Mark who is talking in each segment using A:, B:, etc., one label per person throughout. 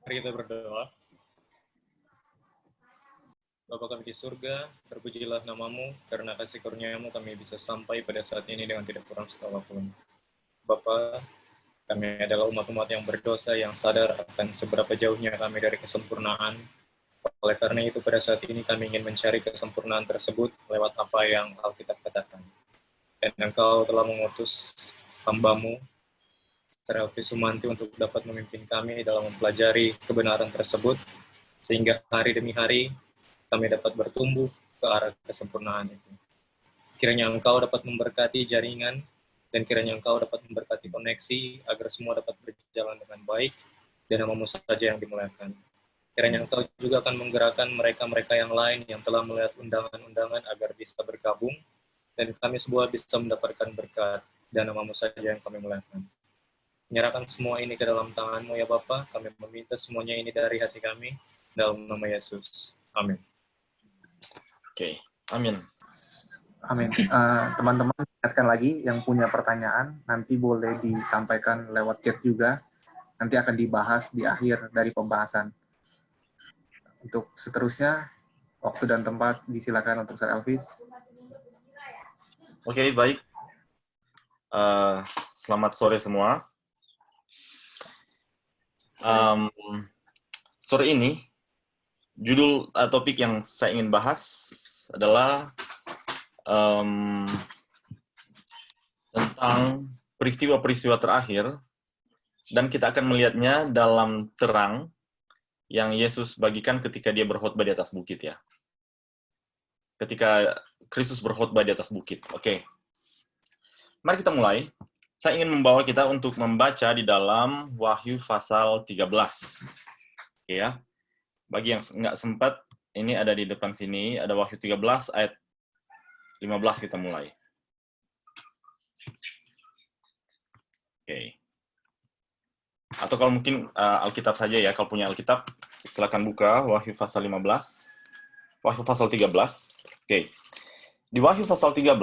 A: Mari kita berdoa. Bapa kami di surga, terpujilah namamu, karena kasih karunia-Mu kami bisa sampai pada saat ini dengan tidak kurang sekali pun. Bapa, kami adalah umat-umat yang berdosa, yang sadar akan seberapa jauhnya kami dari kesempurnaan. Oleh karena itu, pada saat ini kami ingin mencari kesempurnaan tersebut lewat apa yang Alkitab katakan. Dan Engkau telah mengutus hamba-Mu, Elvi Sumanti, untuk dapat memimpin kami dalam mempelajari kebenaran tersebut, sehingga hari demi hari kami dapat bertumbuh ke arah kesempurnaan itu. Kiranya Engkau dapat memberkati jaringan, dan kiranya Engkau dapat memberkati koneksi, agar semua dapat berjalan dengan baik, dan nama-Mu saja yang dimuliakan. Kiranya Engkau juga akan menggerakkan mereka-mereka yang lain yang telah melihat undangan-undangan agar bisa bergabung, dan kami semua bisa mendapatkan berkat, dan nama-Mu saja yang kami muliakan. Menyerahkan semua ini ke dalam tangan-Mu ya Bapa, kami meminta semuanya ini dari hati kami, dalam nama Yesus. Amin.
B: Oke, amin.
C: Amin. Teman-teman, ingatkan lagi yang punya pertanyaan, nanti boleh disampaikan lewat chat juga. Nanti akan dibahas di akhir dari pembahasan. Untuk seterusnya, waktu dan tempat disilakan untuk Sir Elvis.
B: Oke, baik. Selamat sore semua. Sore ini, judul topik yang saya ingin bahas adalah tentang peristiwa-peristiwa terakhir, dan kita akan melihatnya dalam terang yang Yesus bagikan ketika dia berkhotbah di atas bukit ya. Ketika Kristus berkhotbah di atas bukit. Oke. Mari kita mulai. Saya ingin membawa kita untuk membaca di dalam Wahyu pasal 13. Oke ya. Bagi yang nggak sempat, ini ada di depan sini, ada Wahyu 13 ayat 15 kita mulai. Oke. Atau kalau mungkin Alkitab saja ya, kalau punya Alkitab, silakan buka Wahyu pasal 15. Wahyu pasal 13. Oke. Di Wahyu pasal 13,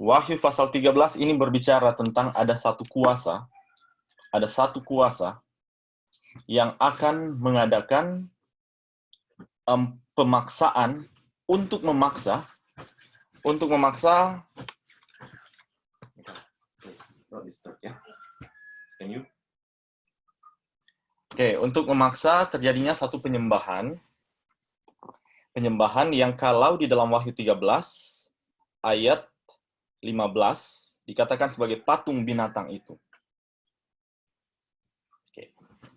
B: Wahyu pasal 13 ini berbicara tentang ada satu kuasa yang akan mengadakan pemaksaan untuk memaksa untuk memaksa terjadinya satu penyembahan yang kalau di dalam Wahyu 13 ayat 15 dikatakan sebagai patung binatang itu.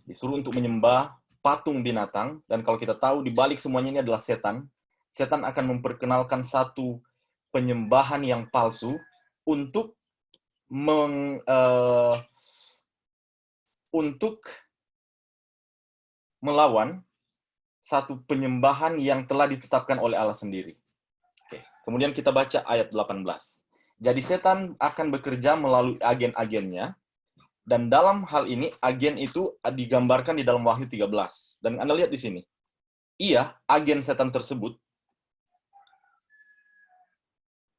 B: Disuruh untuk menyembah patung binatang, dan kalau kita tahu di balik semuanya ini adalah setan. Setan akan memperkenalkan satu penyembahan yang palsu untuk melawan satu penyembahan yang telah ditetapkan oleh Allah sendiri. Oke. Kemudian kita baca ayat 18. Jadi setan akan bekerja melalui agen-agennya, dan dalam hal ini agen itu digambarkan di dalam Wahyu 13. Dan Anda lihat di sini. Ia, agen setan tersebut.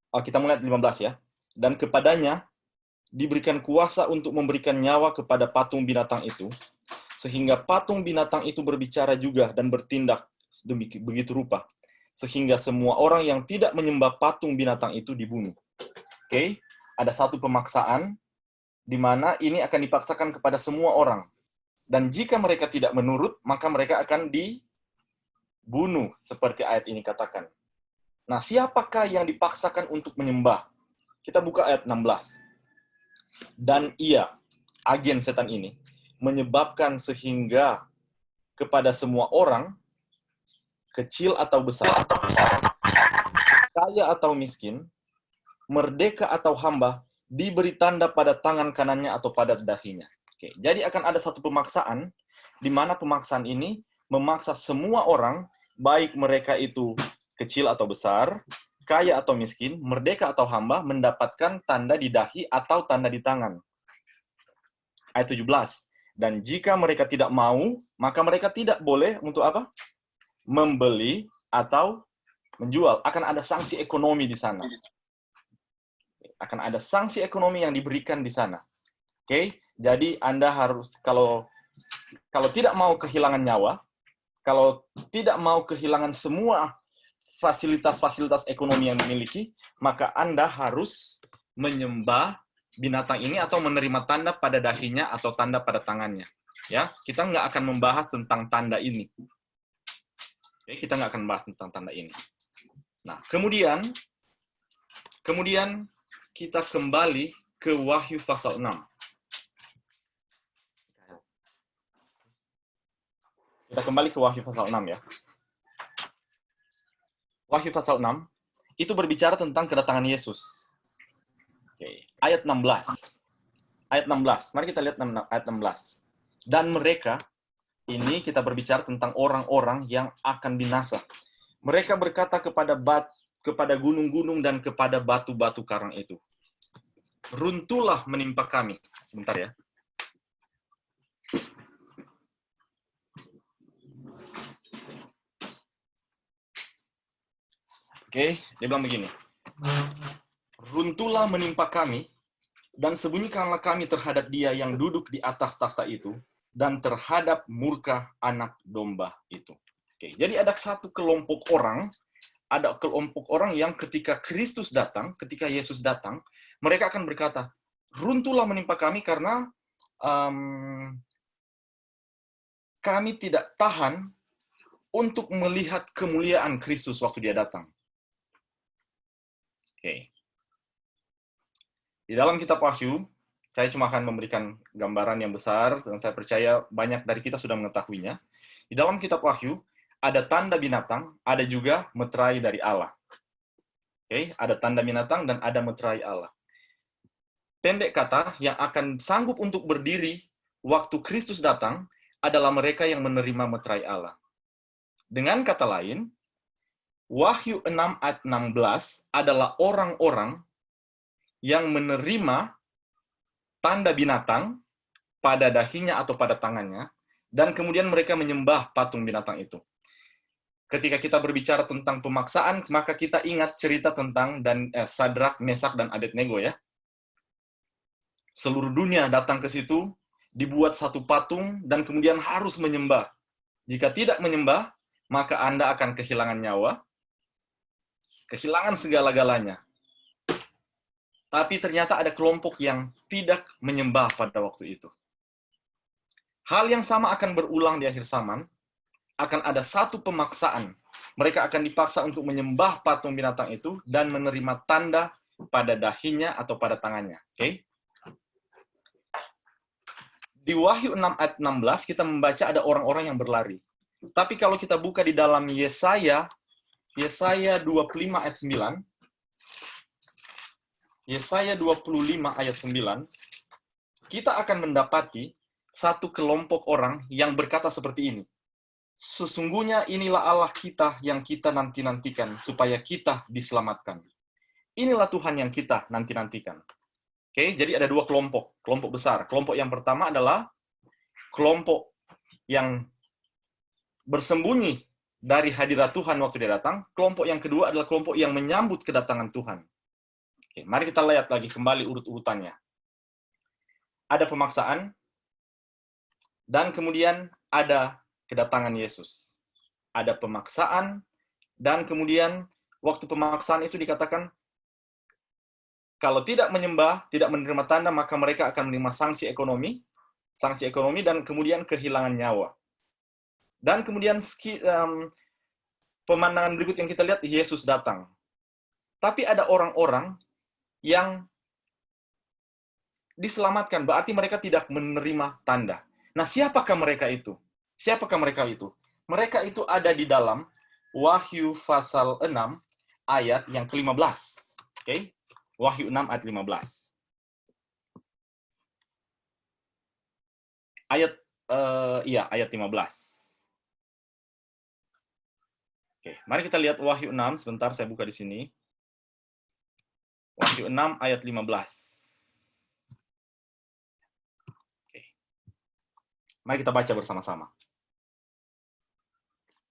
B: Kita mulai 15 ya. Dan kepadanya diberikan kuasa untuk memberikan nyawa kepada patung binatang itu, sehingga patung binatang itu berbicara juga dan bertindak begitu rupa, sehingga semua orang yang tidak menyembah patung binatang itu dibunuh. Oke, ada satu pemaksaan di mana ini akan dipaksakan kepada semua orang. Dan jika mereka tidak menurut, maka mereka akan dibunuh, seperti ayat ini katakan. Nah, siapakah yang dipaksakan untuk menyembah? Kita buka ayat 16. Dan ia, agen setan ini, menyebabkan sehingga kepada semua orang, kecil atau besar, kaya atau miskin, merdeka atau hamba, diberi tanda pada tangan kanannya atau pada dahinya. Oke, jadi akan ada satu pemaksaan, di mana pemaksaan ini memaksa semua orang, baik mereka itu kecil atau besar, kaya atau miskin, merdeka atau hamba, mendapatkan tanda di dahi atau tanda di tangan. Ayat 17. Dan jika mereka tidak mau, maka mereka tidak boleh untuk apa? Membeli atau menjual. Akan ada sanksi ekonomi di sana. Akan ada sanksi ekonomi yang diberikan di sana. Oke, jadi Anda harus, kalau kalau tidak mau kehilangan nyawa, kalau tidak mau kehilangan semua fasilitas-fasilitas ekonomi yang dimiliki, maka Anda harus menyembah binatang ini atau menerima tanda pada dahinya atau tanda pada tangannya. Ya, kita nggak akan membahas tentang tanda ini. Oke, kita nggak akan membahas tentang tanda ini. Nah, kemudian kita kembali ke Wahyu pasal 6. Kita kembali ke Wahyu pasal 6 ya. Wahyu pasal 6 itu berbicara tentang kedatangan Yesus. Oke, ayat 16. Ayat 16. Mari kita lihat ayat 16. Dan mereka, ini kita berbicara tentang orang-orang yang akan binasa. Mereka berkata kepada gunung-gunung dan kepada batu-batu karang itu, runtuhlah menimpa kami. Sebentar ya. Oke, dia bilang begini. Runtuhlah menimpa kami, dan sembunyikanlah kami terhadap dia yang duduk di atas takhta itu, dan terhadap murka anak domba itu. Oke, jadi ada satu kelompok orang, yang ketika Kristus datang, ketika Yesus datang, mereka akan berkata, runtuhlah menimpa kami karena kami tidak tahan untuk melihat kemuliaan Kristus waktu dia datang. Oke. Di dalam kitab Wahyu, saya cuma akan memberikan gambaran yang besar, dan saya percaya banyak dari kita sudah mengetahuinya. Di dalam kitab Wahyu, ada tanda binatang, ada juga meterai dari Allah. Oke, ada tanda binatang dan ada meterai Allah. Pendek kata, yang akan sanggup untuk berdiri waktu Kristus datang adalah mereka yang menerima meterai Allah. Dengan kata lain, Wahyu 6 ayat 16 adalah orang-orang yang menerima tanda binatang pada dahinya atau pada tangannya, dan kemudian mereka menyembah patung binatang itu. Ketika kita berbicara tentang pemaksaan, maka kita ingat cerita tentang Sadrak, Mesak, dan Abednego ya. Seluruh dunia datang ke situ, dibuat satu patung, dan kemudian harus menyembah. Jika tidak menyembah, maka Anda akan kehilangan nyawa, kehilangan segala-galanya. Tapi ternyata ada kelompok yang tidak menyembah pada waktu itu. Hal yang sama akan berulang di akhir zaman. Akan ada satu pemaksaan. Mereka akan dipaksa untuk menyembah patung binatang itu dan menerima tanda pada dahinya atau pada tangannya. Oke? Di Wahyu 6 ayat 16 kita membaca ada orang-orang yang berlari. Tapi kalau kita buka di dalam Yesaya 25 ayat 9, Yesaya 25 ayat 9, kita akan mendapati satu kelompok orang yang berkata seperti ini. Sesungguhnya inilah Allah kita yang kita nanti-nantikan, supaya kita diselamatkan. Inilah Tuhan yang kita nanti-nantikan. Oke, jadi ada dua kelompok besar. Kelompok yang pertama adalah kelompok yang bersembunyi dari hadirat Tuhan waktu dia datang. Kelompok yang kedua adalah kelompok yang menyambut kedatangan Tuhan. Oke, mari kita lihat lagi kembali urut-urutannya. Ada pemaksaan, dan kemudian ada kedatangan Yesus. Ada pemaksaan, dan kemudian waktu pemaksaan itu dikatakan, kalau tidak menyembah, tidak menerima tanda, maka mereka akan menerima sanksi ekonomi, dan kemudian kehilangan nyawa. Dan kemudian pemandangan berikut yang kita lihat, Yesus datang. Tapi ada orang-orang yang diselamatkan, berarti mereka tidak menerima tanda. Nah, siapakah mereka itu? Siapakah mereka itu? Mereka itu ada di dalam Wahyu pasal 6 ayat yang ke-15. Oke? Wahyu 6 ayat 15. Ayat 15. Oke, mari kita lihat Wahyu 6, sebentar saya buka di sini. Wahyu 6 ayat 15. Oke. Mari kita baca bersama-sama.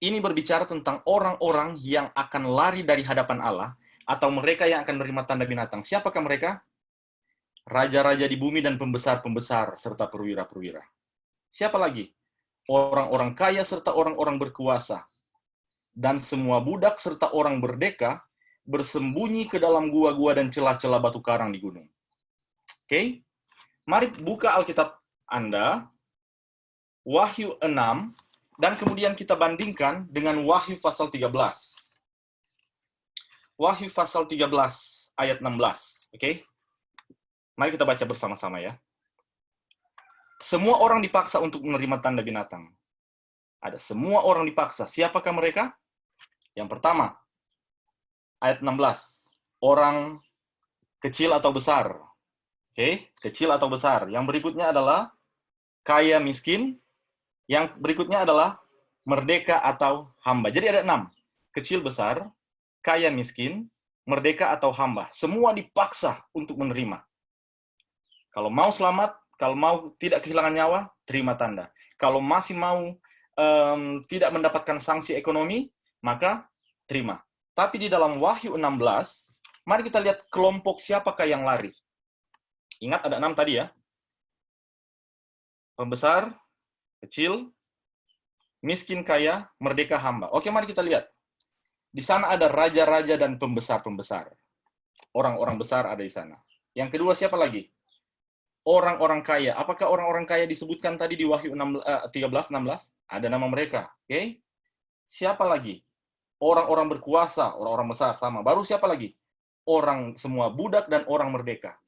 B: Ini berbicara tentang orang-orang yang akan lari dari hadapan Allah, atau mereka yang akan menerima tanda binatang. Siapakah mereka? Raja-raja di bumi dan pembesar-pembesar, serta perwira-perwira. Siapa lagi? orang-orang kaya serta orang-orang berkuasa, dan semua budak serta orang merdeka bersembunyi ke dalam gua-gua dan celah-celah batu karang di gunung. Oke? Mari buka Alkitab Anda, Wahyu 6, dan kemudian kita bandingkan dengan Wahyu pasal 13. Wahyu pasal 13 ayat 16. Oke? Mari kita baca bersama-sama ya. Semua orang dipaksa untuk menerima tanda binatang. Ada semua orang dipaksa. Siapakah mereka? Yang pertama, ayat 16. Orang kecil atau besar. Oke, kecil atau besar. Yang berikutnya adalah kaya miskin. Yang berikutnya adalah merdeka atau hamba. Jadi ada 6. Kecil besar, kaya miskin, merdeka atau hamba. Semua dipaksa untuk menerima. Kalau mau selamat, kalau mau tidak kehilangan nyawa, terima tanda. Kalau masih mau tidak mendapatkan sanksi ekonomi, maka terima. Tapi di dalam Wahyu 16, mari kita lihat kelompok siapakah yang lari. Ingat ada 6 tadi ya. Pembesar, kecil, miskin, kaya, merdeka, hamba. Oke, mari kita lihat. Di sana ada raja-raja dan pembesar-pembesar. Orang-orang besar ada di sana. Yang kedua siapa lagi? Orang-orang kaya. Apakah orang-orang kaya disebutkan tadi di Wahyu 13, 16? Ada nama mereka. Oke? Siapa lagi? Orang-orang berkuasa, orang-orang besar sama. Baru siapa lagi? Orang semua budak dan orang merdeka.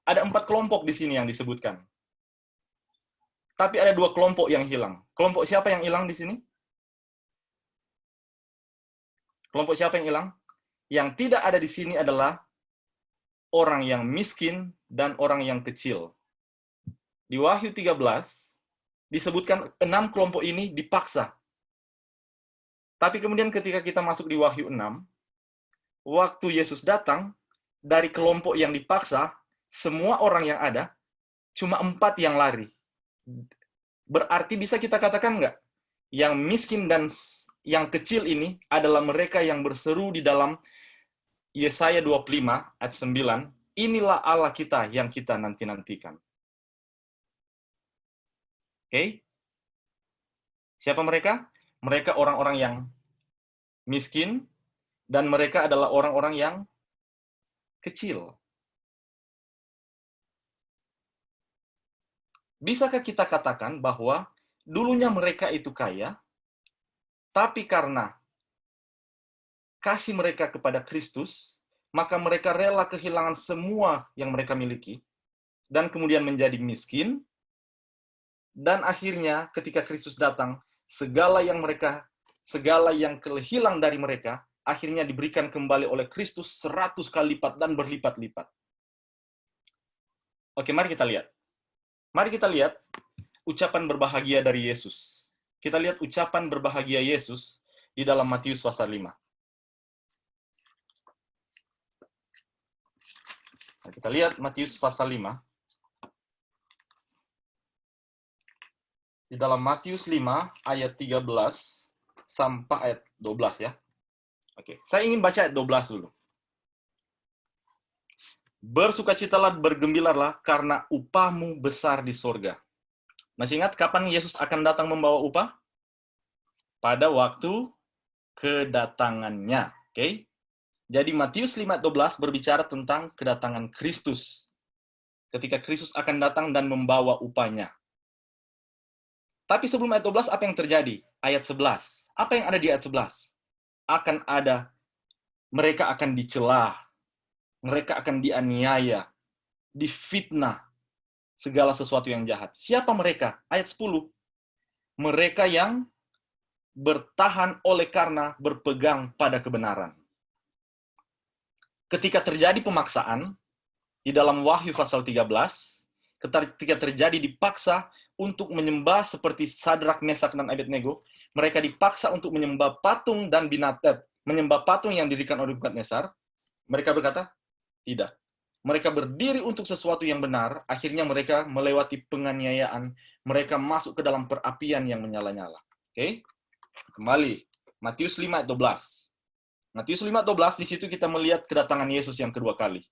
B: Ada 4 kelompok di sini yang disebutkan. Tapi ada 2 kelompok yang hilang. Kelompok siapa yang hilang di sini? Kelompok siapa yang hilang? Yang tidak ada di sini adalah orang yang miskin dan orang yang kecil. Di Wahyu 13 disebutkan 6 kelompok ini dipaksa. Tapi kemudian ketika kita masuk di Wahyu 6, waktu Yesus datang, dari kelompok yang dipaksa, semua orang yang ada, cuma 4 yang lari. Berarti bisa kita katakan nggak? Yang miskin dan yang kecil ini adalah mereka yang berseru di dalam Yesaya 25 ayat 9, inilah Allah kita yang kita nanti-nantikan. Oke? Siapa mereka? Mereka orang-orang yang miskin, dan mereka adalah orang-orang yang kecil. Bisakah kita katakan bahwa dulunya mereka itu kaya, tapi karena kasih mereka kepada Kristus, maka mereka rela kehilangan semua yang mereka miliki, dan kemudian menjadi miskin, dan akhirnya ketika Kristus datang, segala yang hilang dari mereka, akhirnya diberikan kembali oleh Kristus 100 kali lipat dan berlipat-lipat. Oke, mari kita lihat. Mari kita lihat ucapan berbahagia dari Yesus. Kita lihat ucapan berbahagia Yesus di dalam Matius pasal 5. Nah, kita lihat Matius pasal 5. Di dalam Matius 5 ayat 13 sampai ayat 12 ya. Oke, saya ingin baca ayat 12 dulu. Bersukacitalah, bergembiralah karena upahmu besar di sorga. Masih ingat kapan Yesus akan datang membawa upah? Pada waktu kedatangannya. Oke? Jadi Matius 5:12 berbicara tentang kedatangan Kristus. Ketika Kristus akan datang dan membawa upahnya. Tapi sebelum ayat 12, apa yang terjadi? Ayat 11. Apa yang ada di ayat 11? Mereka akan dicela. Mereka akan dianiaya. Difitnah. Segala sesuatu yang jahat. Siapa mereka? Ayat 10. Mereka yang bertahan oleh karena berpegang pada kebenaran. Ketika terjadi pemaksaan, di dalam Wahyu pasal 13, ketika terjadi dipaksa untuk menyembah seperti Sadrak, Mesak, dan Abednego, mereka dipaksa untuk menyembah patung dan binatang, menyembah patung yang didirikan oleh Nebukadnezar. Mereka berkata, tidak. Mereka berdiri untuk sesuatu yang benar, akhirnya mereka melewati penganiayaan, mereka masuk ke dalam perapian yang menyala-nyala. Oke? Kembali, Matius 5:12. Matius 5:12, di situ kita melihat kedatangan Yesus yang kedua kali.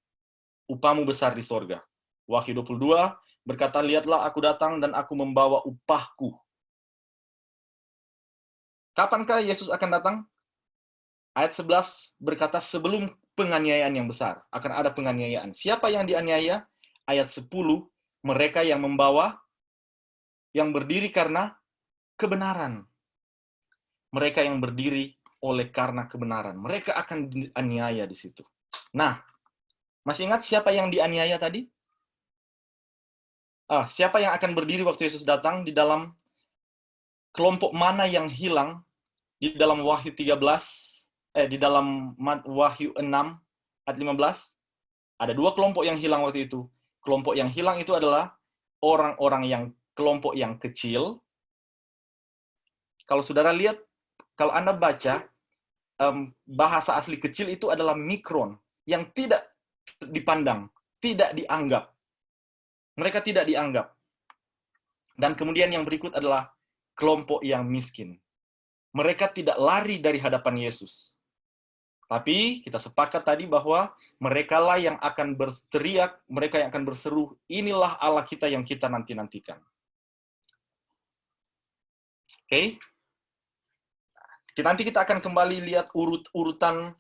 B: Upahmu besar di sorga. Wahyu 22 berkata, lihatlah aku datang dan aku membawa upahku. Kapankah Yesus akan datang? Ayat 11 berkata sebelum penganiayaan yang besar. Akan ada penganiayaan. Siapa yang dianiaya? Ayat 10, mereka yang membawa, yang berdiri karena kebenaran. Mereka yang berdiri oleh karena kebenaran. Mereka akan dianiaya di situ. Nah, masih ingat siapa yang dianiaya tadi? Siapa yang akan berdiri waktu Yesus datang? Di dalam kelompok mana yang hilang? Di dalam Wahyu 13, di dalam Wahyu 6 ayat 15, ada dua kelompok yang hilang waktu itu. Kelompok yang hilang itu adalah orang-orang yang kelompok yang kecil. Kalau saudara lihat, kalau Anda baca, bahasa asli kecil itu adalah mikron, yang tidak dipandang, tidak dianggap. Mereka tidak dianggap. Dan kemudian yang berikut adalah kelompok yang miskin. Mereka tidak lari dari hadapan Yesus. Tapi kita sepakat tadi bahwa merekalah yang akan berteriak, mereka yang akan berseru, inilah Allah kita yang kita nanti-nantikan. Oke? Nanti kita akan kembali lihat urut-urutan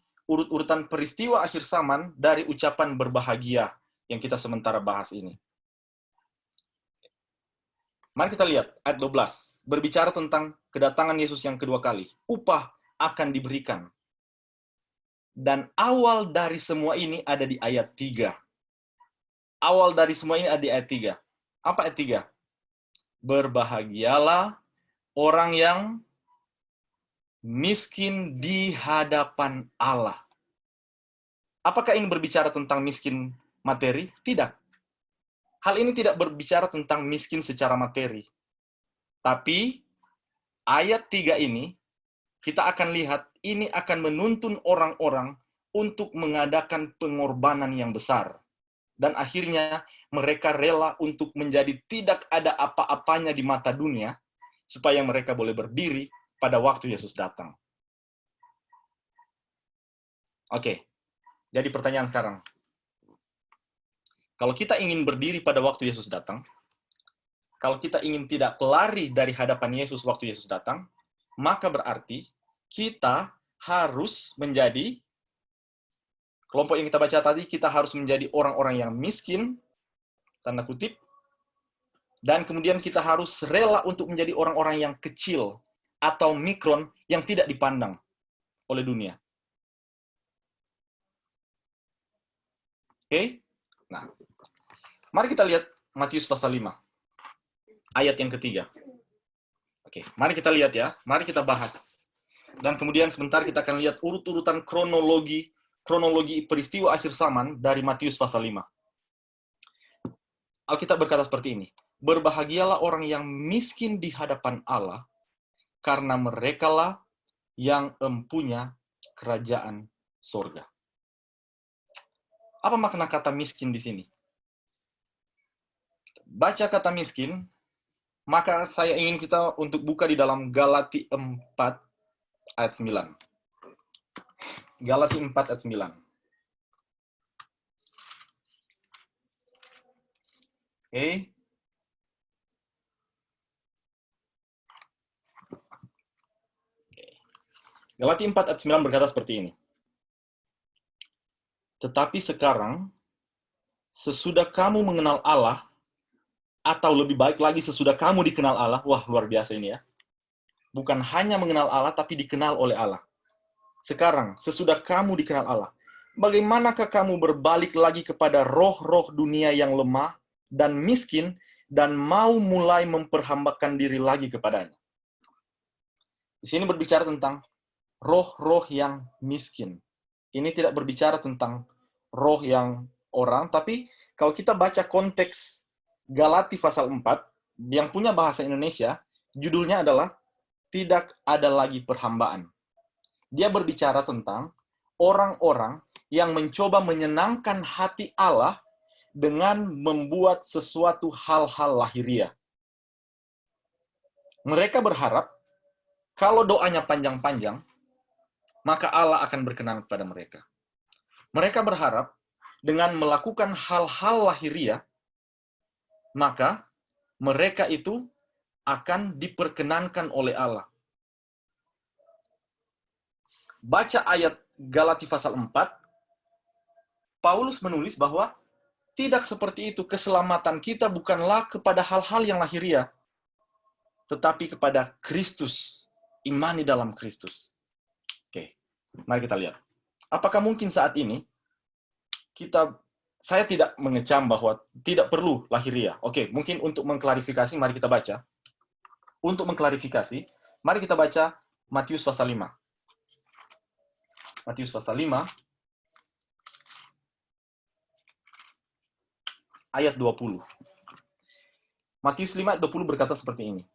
B: peristiwa akhir zaman dari ucapan berbahagia yang kita sementara bahas ini. Mari kita lihat ayat 12. Berbicara tentang kedatangan Yesus yang kedua kali. Upah akan diberikan. Dan awal dari semua ini ada di ayat 3. Awal dari semua ini ada di ayat 3. Apa ayat 3? Berbahagialah orang yang miskin di hadapan Allah. Apakah ini berbicara tentang miskin materi? Tidak. Hal ini tidak berbicara tentang miskin secara materi. Tapi ayat 3 ini, kita akan lihat ini akan menuntun orang-orang untuk mengadakan pengorbanan yang besar. Dan akhirnya mereka rela untuk menjadi tidak ada apa-apanya di mata dunia, supaya mereka boleh berdiri pada waktu Yesus datang. Oke, jadi pertanyaan sekarang. Kalau kita ingin berdiri pada waktu Yesus datang, kalau kita ingin tidak lari dari hadapan Yesus waktu Yesus datang, maka berarti kita harus menjadi, kelompok yang kita baca tadi, kita harus menjadi orang-orang yang miskin, tanda kutip, dan kemudian kita harus rela untuk menjadi orang-orang yang kecil atau mikron yang tidak dipandang oleh dunia. Oke? Nah, mari kita lihat Matius pasal 5. Ayat yang ketiga. Oke, mari kita lihat ya. Mari kita bahas. Dan kemudian sebentar kita akan lihat urut-urutan kronologi peristiwa akhir zaman dari Matius pasal 5. Alkitab berkata seperti ini. Berbahagialah orang yang miskin di hadapan Allah, karena merekalah yang empunya kerajaan surga. Apa makna kata miskin di sini? Baca kata miskin, maka saya ingin kita untuk buka di dalam Galati 4 ayat 9. Galati 4 ayat 9. Oke. Galati 4 ayat 9 berkata seperti ini. Tetapi sekarang, sesudah kamu mengenal Allah, atau lebih baik lagi sesudah kamu dikenal Allah, wah luar biasa ini ya. Bukan hanya mengenal Allah, tapi dikenal oleh Allah. Sekarang, sesudah kamu dikenal Allah, bagaimanakah kamu berbalik lagi kepada roh-roh dunia yang lemah dan miskin, dan mau mulai memperhambakan diri lagi kepadanya? Di sini berbicara tentang roh-roh yang miskin. Ini tidak berbicara tentang roh yang orang, tapi kalau kita baca konteks Galati pasal 4, yang punya bahasa Indonesia, judulnya adalah Tidak Ada Lagi Perhambaan. Dia berbicara tentang orang-orang yang mencoba menyenangkan hati Allah dengan membuat sesuatu hal-hal lahiriah. Mereka berharap, kalau doanya panjang-panjang, maka Allah akan berkenan kepada mereka. Mereka berharap, dengan melakukan hal-hal lahiriah, maka mereka itu akan diperkenankan oleh Allah. baca ayat Galati pasal 4, Paulus menulis bahwa tidak seperti itu, keselamatan kita bukanlah kepada hal-hal yang lahiriah, tetapi kepada Kristus, imani dalam Kristus. Oke, mari kita lihat. Apakah mungkin saat ini saya tidak mengecam bahwa tidak perlu lahiriah. Oke, mungkin untuk mengklarifikasi, mari kita baca. Untuk mengklarifikasi, mari kita baca Matius pasal 5. Matius pasal 5, ayat 20. Matius 5 ayat 20 berkata seperti ini.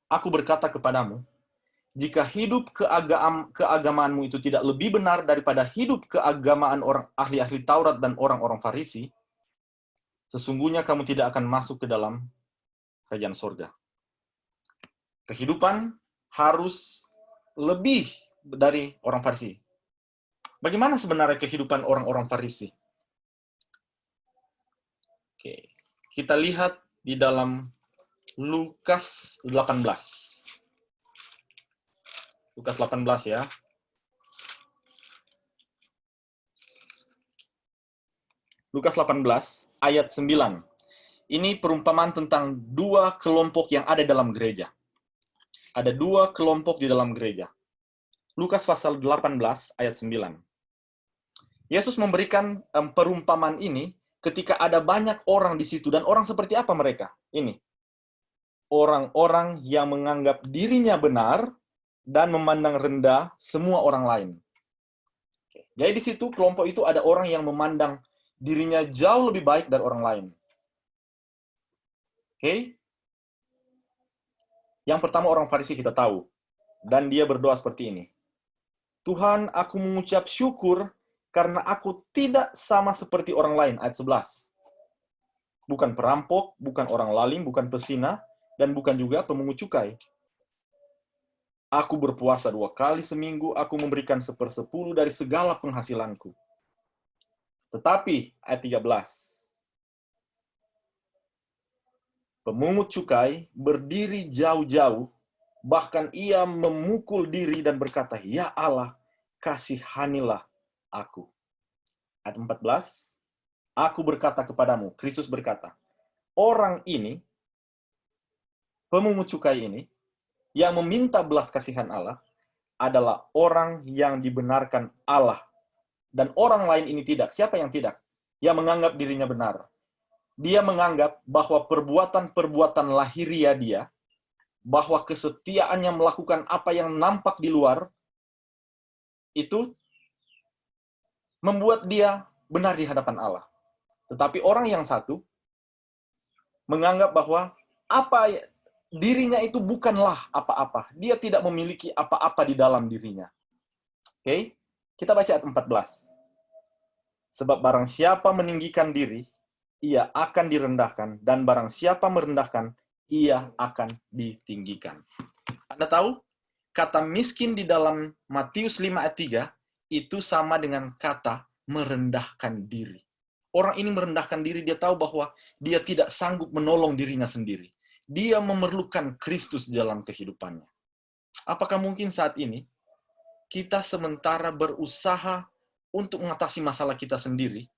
B: Aku berkata kepadamu, jika hidup keagamaanmu itu tidak lebih benar daripada hidup keagamaan orang ahli-ahli Taurat dan orang-orang Farisi, sesungguhnya kamu tidak akan masuk ke dalam kerajaan surga. Kehidupan harus lebih dari orang Farisi. Bagaimana sebenarnya kehidupan orang-orang Farisi? Oke, kita lihat di dalam Lukas 18. Lukas 18 ya. Lukas 18 ayat 9. Ini perumpamaan tentang dua kelompok yang ada dalam gereja. Ada dua kelompok di dalam gereja. Lukas pasal 18 ayat 9. Yesus memberikan perumpamaan ini ketika ada banyak orang di situ. Dan orang seperti apa mereka? Ini. Orang-orang yang menganggap dirinya benar dan memandang rendah semua orang lain. Jadi di situ kelompok itu ada orang yang memandang dirinya jauh lebih baik dari orang lain. Oke? Yang pertama orang Farisi kita tahu. Dan dia berdoa seperti ini. Tuhan, aku mengucap syukur karena aku tidak sama seperti orang lain. Ayat 11. Bukan perampok, bukan orang lalim, bukan pesina, dan bukan juga pemungut cukai. Aku berpuasa 2 kali seminggu, aku memberikan 1/10 dari segala penghasilanku. Tetapi, ayat 13. Pemungut cukai berdiri jauh-jauh, bahkan ia memukul diri dan berkata, "Ya Allah, kasihanilah aku." Ayat 14. Aku berkata kepadamu, Kristus berkata, orang ini, pemungut cukai ini, yang meminta belas kasihan Allah, adalah orang yang dibenarkan Allah. Dan orang lain ini tidak. Siapa yang tidak? Yang menganggap dirinya benar. Dia menganggap bahwa perbuatan-perbuatan lahiriah dia, bahwa kesetiaannya melakukan apa yang nampak di luar, itu membuat dia benar di hadapan Allah. Tetapi orang yang satu menganggap bahwa dirinya itu bukanlah apa-apa. Dia tidak memiliki apa-apa di dalam dirinya. Oke? Kita baca ayat 14. Sebab barang siapa meninggikan diri, ia akan direndahkan, dan barang siapa merendahkan, ia akan ditinggikan. Anda tahu, kata miskin di dalam Matius 5 ayat 3 itu sama dengan kata merendahkan diri. Orang ini merendahkan diri, dia tahu bahwa dia tidak sanggup menolong dirinya sendiri. Dia memerlukan Kristus dalam kehidupannya. Apakah mungkin saat ini kita sementara berusaha untuk mengatasi masalah kita sendiri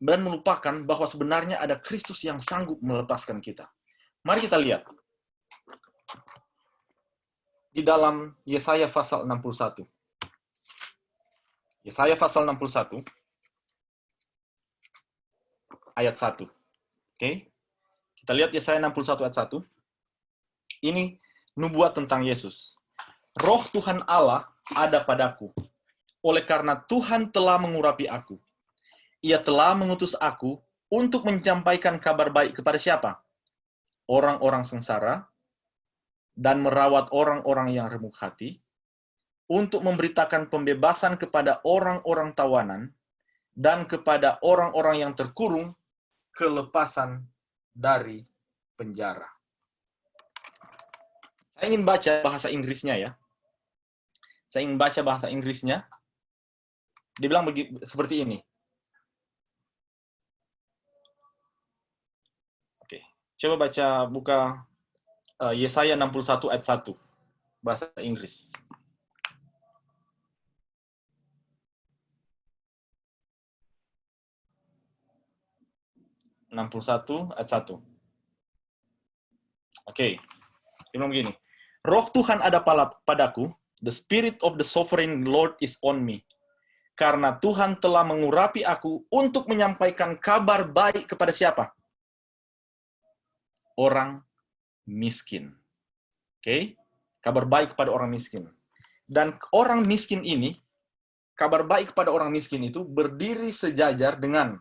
B: dan melupakan bahwa sebenarnya ada Kristus yang sanggup melepaskan kita? Mari kita lihat. Di dalam Yesaya pasal 61. Yesaya pasal 61. Ayat 1. Oke. Kita lihat Yesaya 61 ayat 1. Ini nubuat tentang Yesus. Roh Tuhan Allah ada padaku. Oleh karena Tuhan telah mengurapi aku. Ia telah mengutus aku untuk menyampaikan kabar baik kepada siapa? Orang-orang sengsara dan merawat orang-orang yang remuk hati, untuk memberitakan pembebasan kepada orang-orang tawanan dan kepada orang-orang yang terkurung kelepasan dari penjara. Saya ingin baca bahasa Inggrisnya ya. Saya ingin baca bahasa Inggrisnya. Dibilang seperti ini. Oke, coba buka Yesaya 61 ayat 1. Bahasa Inggris. 61 ayat 1. Oke. Dia bilang begini. Roh Tuhan ada padaku, the Spirit of the Sovereign Lord is on me. Karena Tuhan telah mengurapi aku untuk menyampaikan kabar baik kepada siapa? Orang miskin. Oke? Kabar baik kepada orang miskin. Dan orang miskin ini, kabar baik kepada orang miskin itu berdiri sejajar dengan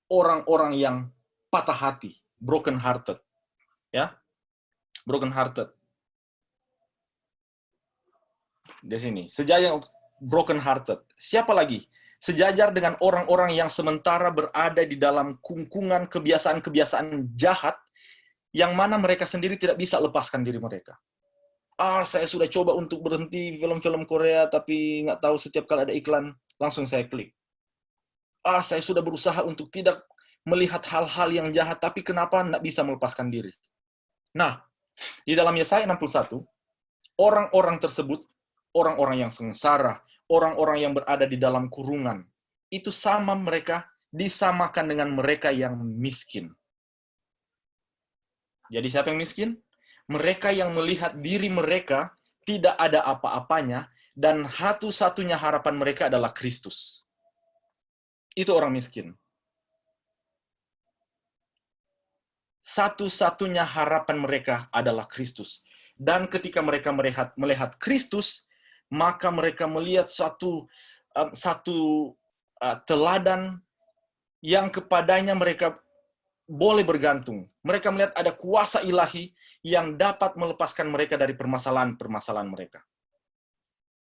B: orang-orang yang patah hati, broken hearted. Ya. Broken hearted. Di sini, sejajar broken hearted. Siapa lagi? Sejajar dengan orang-orang yang sementara berada di dalam kungkungan kebiasaan-kebiasaan jahat yang mana mereka sendiri tidak bisa lepaskan diri mereka. Saya sudah coba untuk berhenti film-film Korea, tapi nggak tahu setiap kali ada iklan, langsung saya klik. Saya sudah berusaha untuk tidak melihat hal-hal yang jahat, tapi kenapa nggak bisa melepaskan diri? Nah, di dalam Yesaya 61, orang-orang tersebut, orang-orang yang sengsara, orang-orang yang berada di dalam kurungan, itu sama mereka, disamakan dengan mereka yang miskin. Jadi siapa yang miskin? Mereka yang melihat diri mereka tidak ada apa-apanya, dan satu-satunya harapan mereka adalah Kristus. Itu orang miskin. Satu-satunya harapan mereka adalah Kristus. Dan ketika mereka melihat Kristus, maka mereka melihat satu teladan yang kepadanya mereka boleh bergantung. Mereka melihat ada kuasa ilahi yang dapat melepaskan mereka dari permasalahan-permasalahan mereka.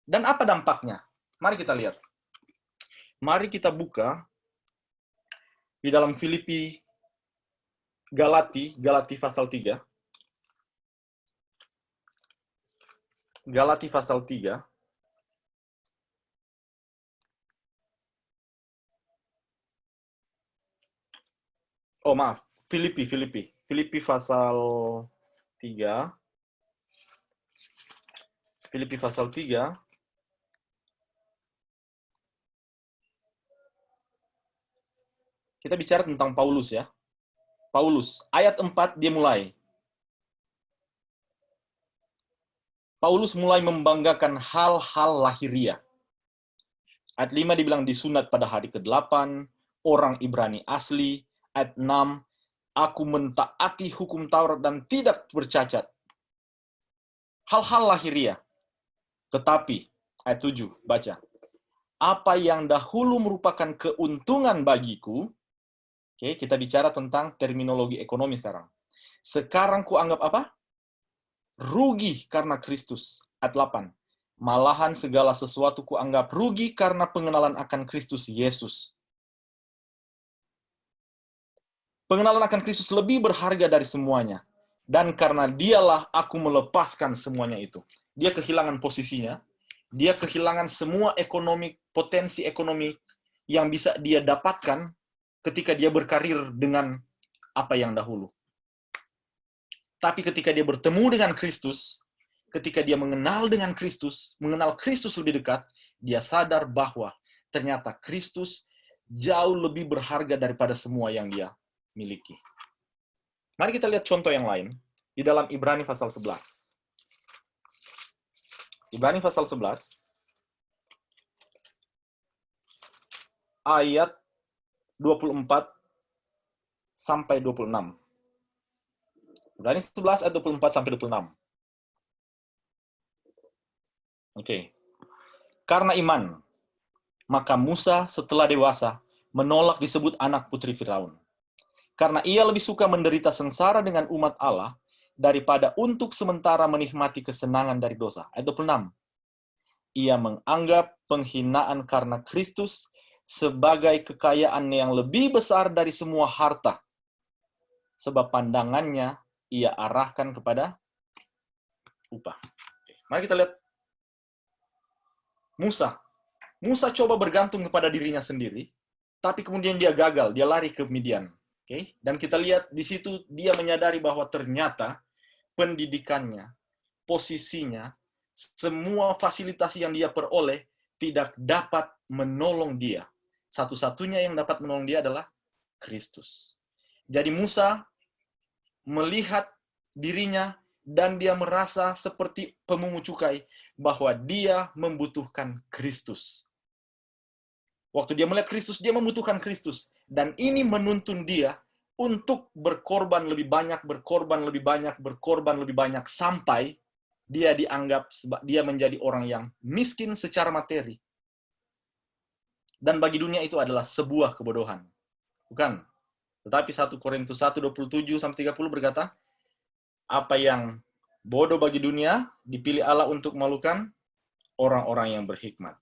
B: Dan apa dampaknya? Mari kita lihat. Mari kita buka di dalam Galati pasal 3. Galati pasal 3. Oh maaf, Filipi pasal 3. Filipi pasal 3. Kita bicara tentang Paulus ya. Paulus, ayat 4 dia mulai. Paulus mulai membanggakan hal-hal lahiriah. Ayat 5 dibilang disunat pada hari ke-8, orang Ibrani asli. Ayat 6, aku mentaati hukum Taurat dan tidak bercacat. Hal-hal lahiriah. Tetapi, ayat 7, baca. Apa yang dahulu merupakan keuntungan bagiku, oke, kita bicara tentang terminologi ekonomi sekarang. Sekarang kuanggap apa? Rugi karena Kristus. Ayat 8. Malahan segala sesuatu kuanggap rugi karena pengenalan akan Kristus Yesus. Pengenalan akan Kristus lebih berharga dari semuanya. Dan karena dialah aku melepaskan semuanya itu. Dia kehilangan posisinya. Dia kehilangan semua potensi ekonomi yang bisa dia dapatkan ketika dia berkarir dengan apa yang dahulu. Tapi ketika dia bertemu dengan Kristus, ketika dia mengenal dengan Kristus, mengenal Kristus lebih dekat, dia sadar bahwa ternyata Kristus jauh lebih berharga daripada semua yang dia miliki. Mari kita lihat contoh yang lain di dalam Ibrani pasal 11. Ibrani pasal 11 ayat 24 sampai 26. Ibrani 11 ayat 24 sampai 26. Oke. Karena iman, maka Musa setelah dewasa menolak disebut anak putri Firaun. Karena ia lebih suka menderita sengsara dengan umat Allah daripada untuk sementara menikmati kesenangan dari dosa. Ayat 26. Ia menganggap penghinaan karena Kristus sebagai kekayaan yang lebih besar dari semua harta. Sebab pandangannya ia arahkan kepada upah. Mari kita lihat Musa. Musa coba bergantung kepada dirinya sendiri, tapi kemudian dia gagal, dia lari ke Midian. Oke, dan kita lihat di situ dia menyadari bahwa ternyata pendidikannya, posisinya, semua fasilitas yang dia peroleh tidak dapat menolong dia. Satu-satunya yang dapat menolong dia adalah Kristus. Jadi Musa melihat dirinya dan dia merasa seperti pemungut cukai bahwa dia membutuhkan Kristus. Waktu dia melihat Kristus, dia membutuhkan Kristus. Dan ini menuntun dia untuk berkorban lebih banyak, berkorban lebih banyak, berkorban lebih banyak, sampai dia dianggap, dia menjadi orang yang miskin secara materi. Dan bagi dunia itu adalah sebuah kebodohan. Bukan? Tetapi 1 Korintus 1:27-30 berkata, apa yang bodoh bagi dunia, dipilih Allah untuk memalukan orang-orang yang berhikmat.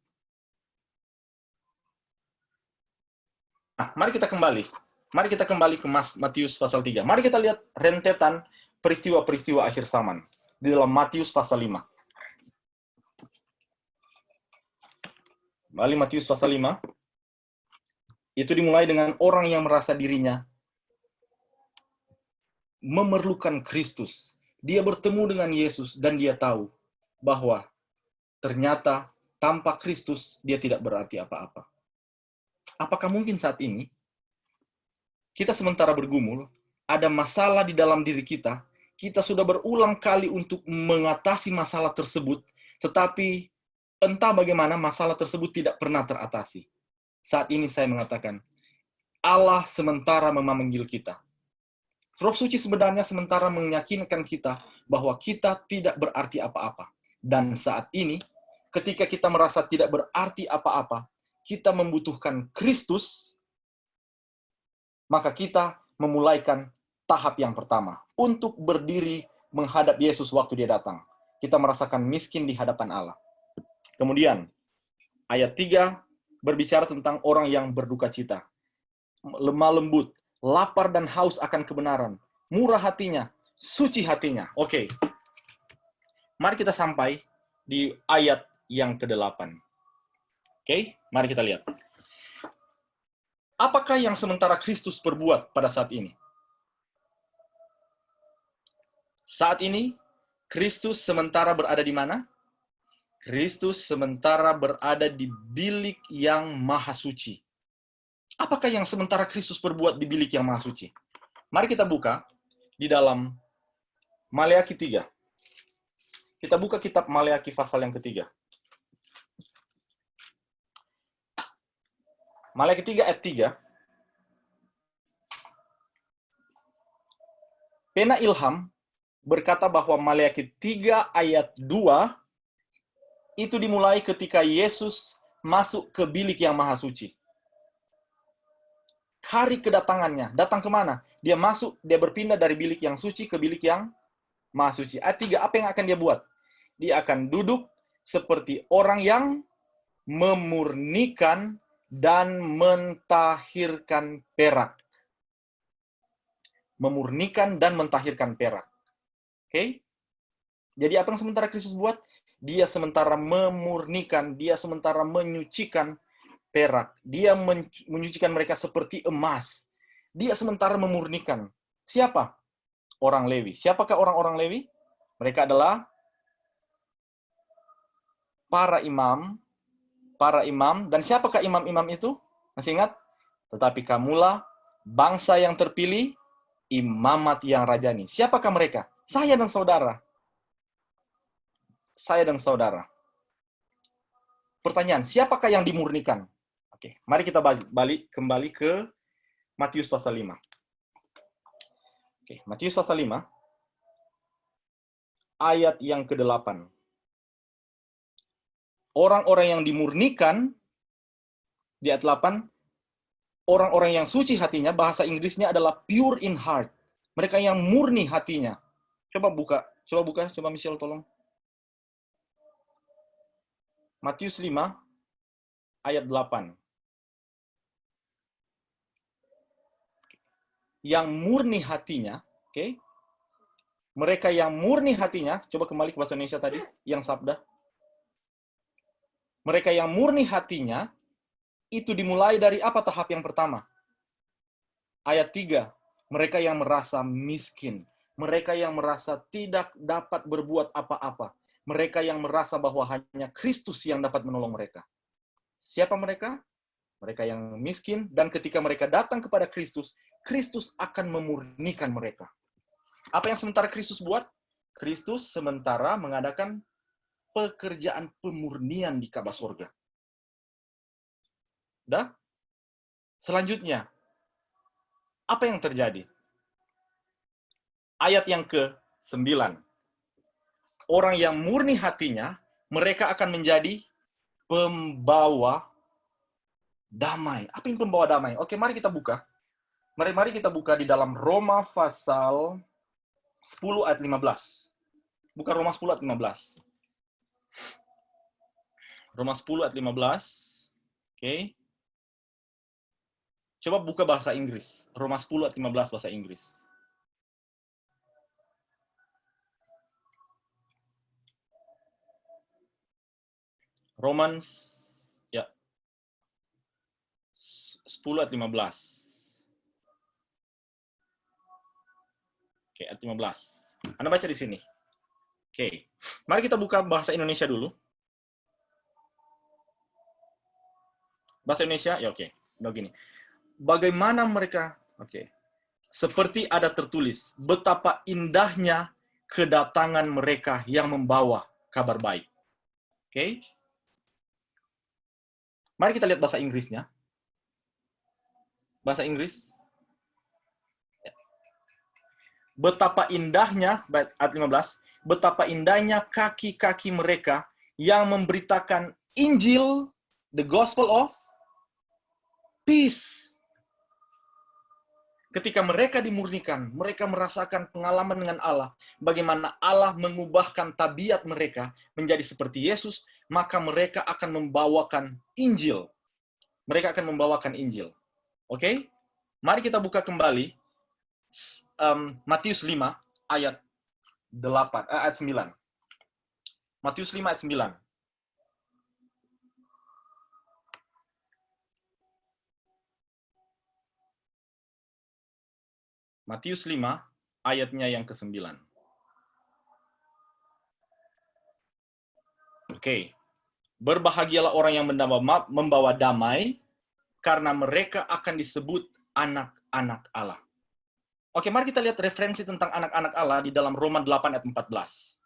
B: Nah, mari kita kembali. Mari kita kembali ke Matius pasal 3. Mari kita lihat rentetan peristiwa-peristiwa akhir zaman di dalam Matius pasal 5. Kembali Matius pasal 5. Itu dimulai dengan orang yang merasa dirinya memerlukan Kristus. Dia bertemu dengan Yesus dan dia tahu bahwa ternyata tanpa Kristus dia tidak berarti apa-apa. Apakah mungkin saat ini kita sementara bergumul, ada masalah di dalam diri kita sudah berulang kali untuk mengatasi masalah tersebut, tetapi entah bagaimana masalah tersebut tidak pernah teratasi. Saat ini saya mengatakan, Allah sementara memanggil kita. Roh Suci sebenarnya sementara meyakinkan kita bahwa kita tidak berarti apa-apa. Dan saat ini, ketika kita merasa tidak berarti apa-apa, kita membutuhkan Kristus, maka kita memulaikan tahap yang pertama untuk berdiri menghadap Yesus waktu dia datang. Kita merasakan miskin di hadapan Allah. Kemudian, ayat 3 berbicara tentang orang yang berduka cita. Lemah lembut, lapar dan haus akan kebenaran, murah hatinya, suci hatinya. Oke. Mari kita sampai di ayat yang ke-8. Oke, mari kita lihat. Apakah yang sementara Kristus perbuat pada saat ini? Saat ini, Kristus sementara berada di mana? Kristus sementara berada di bilik yang maha suci. Apakah yang sementara Kristus perbuat di bilik yang maha suci? Mari kita buka di dalam Maleakhi 3. Kita buka kitab Maleakhi pasal yang ketiga. Maleakhi 3 ayat 3. Pena Ilham berkata bahwa Maleakhi 3 ayat 2 itu dimulai ketika Yesus masuk ke bilik yang maha suci. Hari kedatangannya, datang kemana? Dia masuk, dia berpindah dari bilik yang suci ke bilik yang maha suci. Ayat 3, apa yang akan dia buat? Dia akan duduk seperti orang yang memurnikan dan mentahirkan perak. Memurnikan dan mentahirkan perak. Oke? Jadi apa yang sementara Kristus buat? Dia sementara memurnikan, dia sementara menyucikan perak. Dia menyucikan mereka seperti emas. Dia sementara memurnikan. Siapa? Orang Lewi. Siapakah orang-orang Lewi? Mereka adalah para imam. Dan siapakah imam-imam itu? Masih ingat? Tetapi kamulah bangsa yang terpilih, imamat yang rajani. Siapakah mereka? Saya dan saudara. Saya dan saudara. Pertanyaan, siapakah yang dimurnikan? Oke, mari kita balik kembali ke Matius pasal 5. Oke, Matius pasal 5 ayat yang ke-8. Orang-orang yang dimurnikan di ayat 8, orang-orang yang suci hatinya, bahasa Inggrisnya adalah pure in heart. Mereka yang murni hatinya. Coba buka, coba Michelle tolong. Matius 5 ayat 8. Yang murni hatinya, oke? Mereka yang murni hatinya, coba kembali ke bahasa Indonesia tadi, yang sabda. Mereka yang murni hatinya, itu dimulai dari apa tahap yang pertama? Ayat 3, mereka yang merasa miskin. Mereka yang merasa tidak dapat berbuat apa-apa. Mereka yang merasa bahwa hanya Kristus yang dapat menolong mereka. Siapa mereka? Mereka yang miskin, dan ketika mereka datang kepada Kristus, Kristus akan memurnikan mereka. Apa yang sementara Kristus buat? Kristus sementara mengadakan pekerjaan pemurnian di Ka'bah surga. Dah? Selanjutnya, apa yang terjadi? Ayat yang ke-9. Orang yang murni hatinya, mereka akan menjadi pembawa damai. Apa yang pembawa damai? Oke, mari kita buka. Mari kita buka di dalam Roma pasal 10 ayat 15. Buka Roma 10 ayat 15. Roma 10 ayat 15. Oke. Coba buka bahasa Inggris. Roma 10 ayat 15 bahasa Inggris. Romans ya 10 ayat 15. Oke, ayat 15. Anda baca di sini. Oke. Mari kita buka bahasa Indonesia dulu. Bahasa Indonesia, ya oke. Begini. Bagaimana mereka, oke. Seperti ada tertulis, betapa indahnya kedatangan mereka yang membawa kabar baik. Oke. Mari kita lihat bahasa Inggrisnya. Bahasa Inggris. Betapa indahnya, ayat 15, betapa indahnya kaki-kaki mereka yang memberitakan Injil, the gospel of peace. Ketika mereka dimurnikan, mereka merasakan pengalaman dengan Allah, bagaimana Allah mengubahkan tabiat mereka menjadi seperti Yesus, maka mereka akan membawakan Injil. Mereka akan membawakan Injil. Oke? Mari kita buka kembali Matius 5 ayat 9. Matius 5 ayat 9. Matius 5 ayatnya yang ke-9. Oke. Berbahagialah orang yang membawa damai, karena mereka akan disebut anak-anak Allah. Oke, mari kita lihat referensi tentang anak-anak Allah di dalam Roma 8 ayat 14.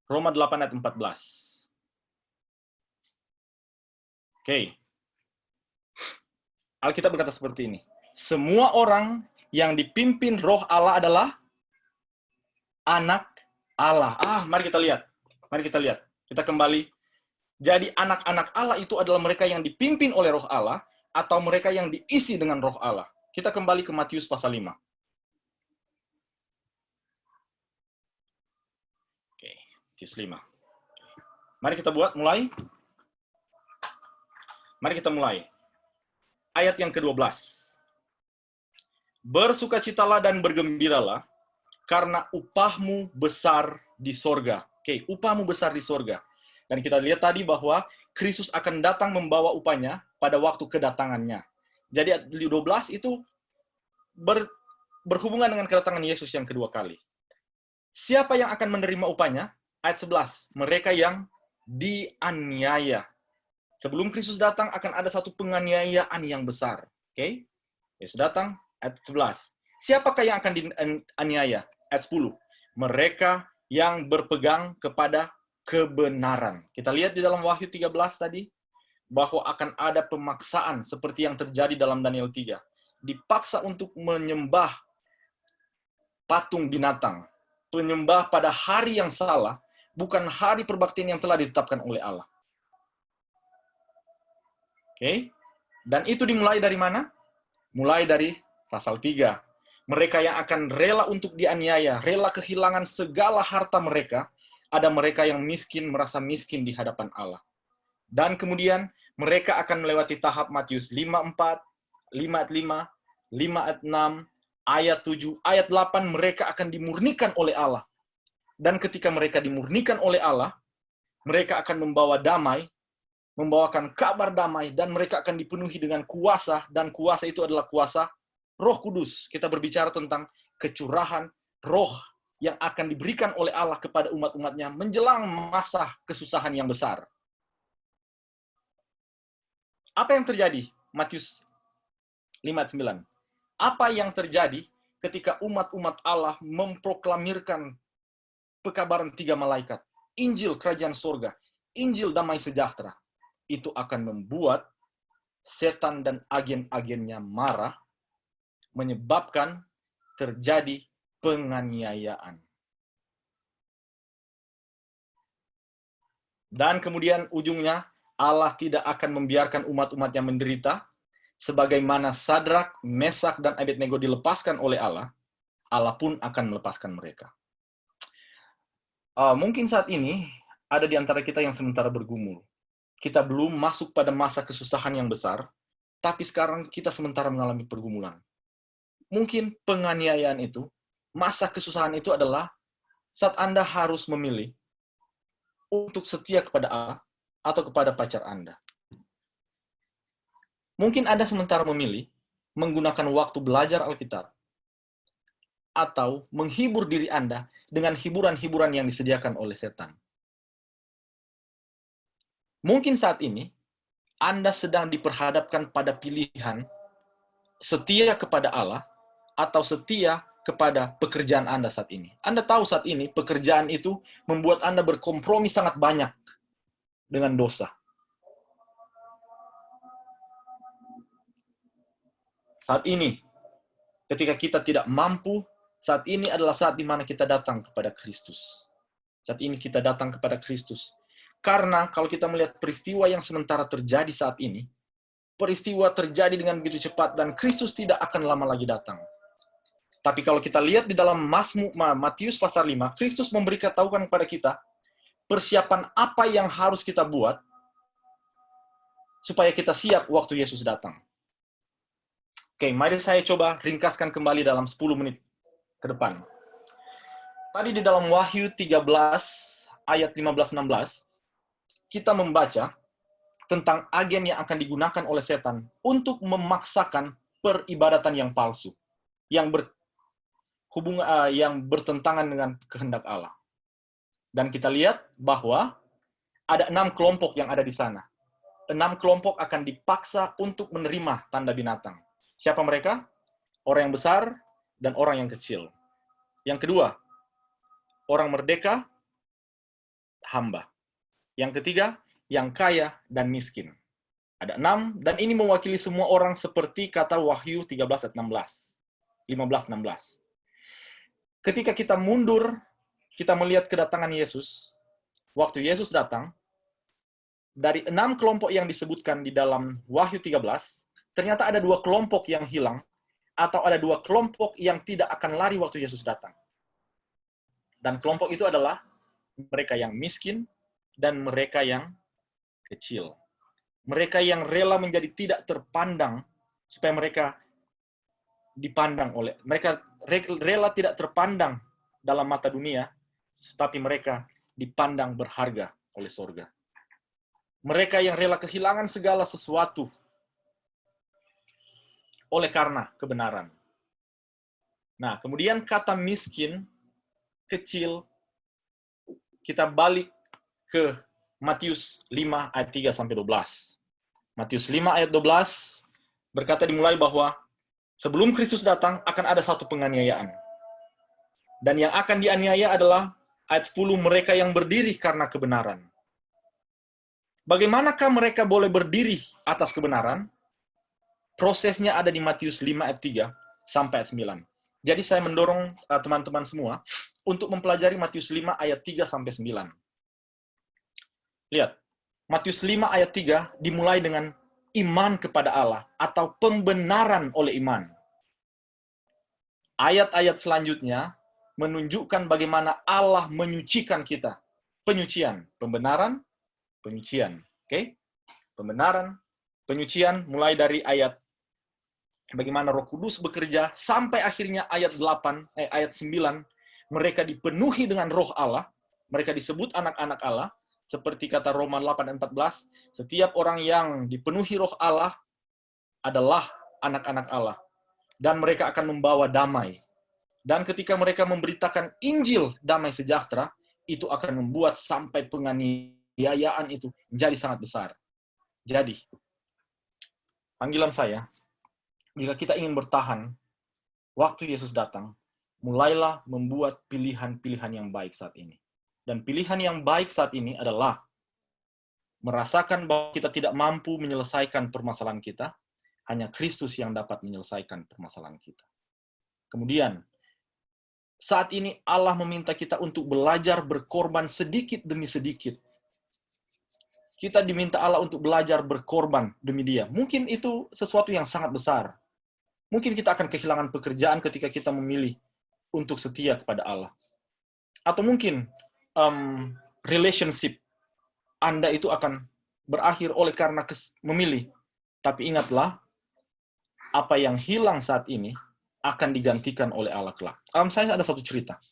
B: Roma 8 ayat 14. Oke. Alkitab berkata seperti ini. Semua orang yang dipimpin roh Allah adalah anak Allah. Mari kita lihat. Mari kita lihat. Kita kembali. Jadi anak-anak Allah itu adalah mereka yang dipimpin oleh roh Allah atau mereka yang diisi dengan roh Allah. Kita kembali ke Matius pasal 5. Oke, Matius 5. Mari kita mulai. Mari kita mulai. Ayat yang ke-12. Bersukacitalah dan bergembiralah, karena upahmu besar di sorga. Oke, upahmu besar di sorga. Dan kita lihat tadi bahwa Kristus akan datang membawa upahnya pada waktu kedatangannya. Jadi ayat 12 itu berhubungan dengan kedatangan Yesus yang kedua kali. Siapa yang akan menerima upahnya? Ayat 11. Mereka yang dianiaya. Sebelum Kristus datang akan ada satu penganiayaan yang besar. Oke? Yesus datang, ayat 11. Siapakah yang akan dianiaya? Ayat 10. Mereka yang berpegang kepada kebenaran. Kita lihat di dalam Wahyu 13 tadi, bahwa akan ada pemaksaan seperti yang terjadi dalam Daniel 3. Dipaksa untuk menyembah patung binatang. Penyembah pada hari yang salah, bukan hari perbaktian yang telah ditetapkan oleh Allah. Oke? Dan itu dimulai dari mana? Mulai dari pasal 3. Mereka yang akan rela untuk dianiaya, rela kehilangan segala harta mereka, ada mereka yang miskin, merasa miskin di hadapan Allah. Dan kemudian mereka akan melewati tahap Matius 5:4, 5 ayat 5, 5 ayat 6, ayat 7, ayat 8, mereka akan dimurnikan oleh Allah. Dan ketika mereka dimurnikan oleh Allah, mereka akan membawa damai, membawakan kabar damai, dan mereka akan dipenuhi dengan kuasa, dan kuasa itu adalah kuasa Roh Kudus. Kita berbicara tentang kecurahan roh yang akan diberikan oleh Allah kepada umat-umatnya menjelang masa kesusahan yang besar. Apa yang terjadi? Matius 5:9. Apa yang terjadi ketika umat-umat Allah memproklamirkan pekabaran 3 malaikat, Injil kerajaan surga, Injil damai sejahtera? Itu akan membuat setan dan agen-agennya marah, menyebabkan terjadi penganiayaan. Dan kemudian ujungnya, Allah tidak akan membiarkan umat-umatnya menderita, sebagaimana Sadrak, Mesak, dan Abednego dilepaskan oleh Allah, Allah pun akan melepaskan mereka. Mungkin saat ini, ada di antara kita yang sementara bergumul. Kita belum masuk pada masa kesusahan yang besar, tapi sekarang kita sementara mengalami pergumulan. Mungkin penganiayaan itu, masa kesusahan itu adalah saat Anda harus memilih untuk setia kepada Allah atau kepada pacar Anda. Mungkin Anda sementara memilih menggunakan waktu belajar Alkitab atau menghibur diri Anda dengan hiburan-hiburan yang disediakan oleh setan. Mungkin saat ini Anda sedang diperhadapkan pada pilihan setia kepada Allah atau setia kepada pekerjaan Anda saat ini. Anda tahu saat ini pekerjaan itu membuat Anda berkompromi sangat banyak dengan dosa. Saat ini, ketika kita tidak mampu, saat ini adalah saat di mana kita datang kepada Kristus. Saat ini kita datang kepada Kristus. Karena kalau kita melihat peristiwa yang sementara terjadi saat ini, peristiwa terjadi dengan begitu cepat dan Kristus tidak akan lama lagi datang. Tapi kalau kita lihat di dalam Matius pasal 5, Kristus memberitahukan kepada kita persiapan apa yang harus kita buat supaya kita siap waktu Yesus datang. Oke, mari saya coba ringkaskan kembali dalam 10 menit ke depan. Tadi di dalam Wahyu 13 ayat 15-16, kita membaca tentang agen yang akan digunakan oleh setan untuk memaksakan peribadatan yang palsu, yang bertentangan dengan kehendak Allah. Dan kita lihat bahwa ada 6 kelompok yang ada di sana. 6 kelompok akan dipaksa untuk menerima tanda binatang. Siapa mereka? Orang yang besar dan orang yang kecil. Yang kedua, orang merdeka, hamba. Yang ketiga, yang kaya dan miskin. Ada 6, dan ini mewakili semua orang seperti kata Wahyu 13 ayat 15-16. Ketika kita mundur, kita melihat kedatangan Yesus. Waktu Yesus datang, dari 6 kelompok yang disebutkan di dalam Wahyu 13, ternyata ada 2 kelompok yang hilang, atau ada 2 kelompok yang tidak akan lari waktu Yesus datang. Dan kelompok itu adalah mereka yang miskin dan mereka yang kecil. Mereka yang rela menjadi tidak terpandang, supaya mereka dipandang oleh, mereka rela tidak terpandang dalam mata dunia, tapi mereka dipandang berharga oleh surga. Mereka yang rela kehilangan segala sesuatu oleh karena kebenaran. Nah, kemudian kata miskin, kecil, kita balik ke Matius 5 ayat 3-12. Matius 5 ayat 12 berkata dimulai bahwa sebelum Kristus datang akan ada satu penganiayaan. Dan yang akan dianiaya adalah ayat 10, mereka yang berdiri karena kebenaran. Bagaimanakah mereka boleh berdiri atas kebenaran? Prosesnya ada di Matius 5 ayat 3 sampai ayat 9. Jadi saya mendorong teman-teman semua untuk mempelajari Matius 5 ayat 3 sampai 9. Lihat, Matius 5 ayat 3 dimulai dengan iman kepada Allah atau pembenaran oleh iman. Ayat-ayat selanjutnya menunjukkan bagaimana Allah menyucikan kita. Penyucian, pembenaran, penyucian. Oke? Pembenaran, penyucian mulai dari ayat bagaimana Roh Kudus bekerja sampai akhirnya ayat 9 mereka dipenuhi dengan Roh Allah, mereka disebut anak-anak Allah. Seperti kata Roma 8:14, setiap orang yang dipenuhi Roh Allah adalah anak-anak Allah. Dan mereka akan membawa damai. Dan ketika mereka memberitakan Injil damai sejahtera, itu akan membuat sampai penganiayaan itu menjadi sangat besar. Jadi, panggilan saya, jika kita ingin bertahan waktu Yesus datang, mulailah membuat pilihan-pilihan yang baik saat ini. Dan pilihan yang baik saat ini adalah merasakan bahwa kita tidak mampu menyelesaikan permasalahan kita, hanya Kristus yang dapat menyelesaikan permasalahan kita. Kemudian, saat ini Allah meminta kita untuk belajar berkorban sedikit demi sedikit. Kita diminta Allah untuk belajar berkorban demi Dia. Mungkin itu sesuatu yang sangat besar. Mungkin kita akan kehilangan pekerjaan ketika kita memilih untuk setia kepada Allah. Atau mungkin relationship Anda itu akan berakhir oleh karena memilih. Tapi ingatlah, apa yang hilang saat ini akan digantikan oleh Allah kelak. Saya ada satu cerita.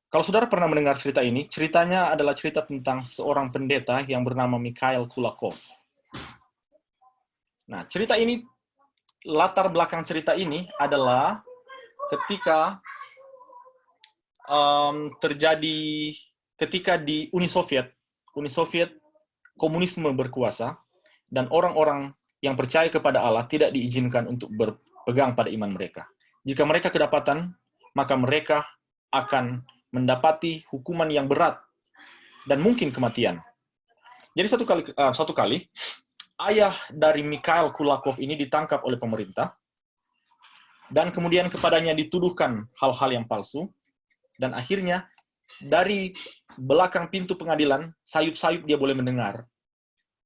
B: Kalau saudara pernah mendengar cerita ini, ceritanya adalah cerita tentang seorang pendeta yang bernama Mikhail Kulakov. Nah, cerita ini, latar belakang cerita ini adalah ketika ketika di Uni Soviet komunisme berkuasa, dan orang-orang yang percaya kepada Allah tidak diizinkan untuk berpegang pada iman mereka. Jika mereka kedapatan, maka mereka akan mendapati hukuman yang berat dan mungkin kematian. Jadi satu kali ayah dari Mikhail Kulakov ini ditangkap oleh pemerintah, dan kemudian kepadanya dituduhkan hal-hal yang palsu, dan akhirnya dari belakang pintu pengadilan, sayup-sayup dia boleh mendengar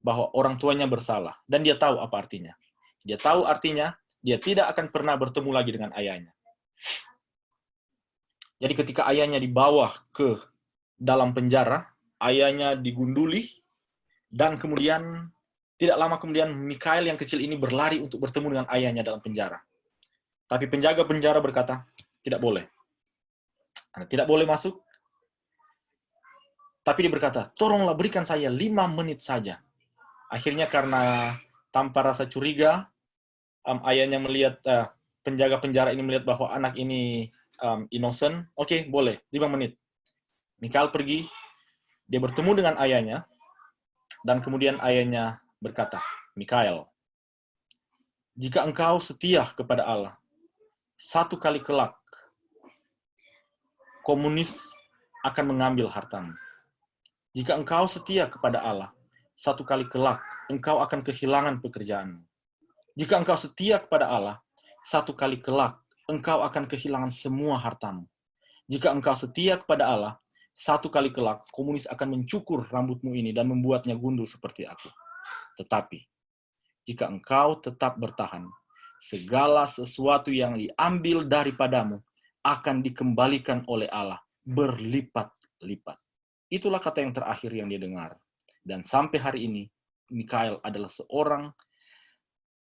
B: bahwa orang tuanya bersalah, dan dia tahu apa artinya. Dia tahu artinya dia tidak akan pernah bertemu lagi dengan ayahnya. Jadi ketika ayahnya dibawa ke dalam penjara, ayahnya digunduli, dan kemudian tidak lama kemudian Mikhail yang kecil ini berlari untuk bertemu dengan ayahnya dalam penjara. Tapi penjaga penjara berkata, tidak boleh. Anda tidak boleh masuk. Tapi dia berkata, tolonglah berikan saya 5 menit saja. Akhirnya karena tanpa rasa curiga, ayahnya melihat, penjaga penjara ini melihat bahwa anak ini innocent. Oke, boleh, 5 menit. Mikhail pergi, dia bertemu dengan ayahnya, dan kemudian ayahnya berkata, Mikhail, jika engkau setia kepada Allah, satu kali kelak, komunis akan mengambil hartamu. Jika engkau setia kepada Allah, satu kali kelak, engkau akan kehilangan pekerjaanmu. Jika engkau setia kepada Allah, satu kali kelak, engkau akan kehilangan semua hartamu. Jika engkau setia kepada Allah, satu kali kelak, komunis akan mencukur rambutmu ini dan membuatnya gundul seperti aku. Tetapi, jika engkau tetap bertahan, segala sesuatu yang diambil daripadamu akan dikembalikan oleh Allah berlipat-lipat. Itulah kata yang terakhir yang dia dengar. Dan sampai hari ini, Mikhail adalah seorang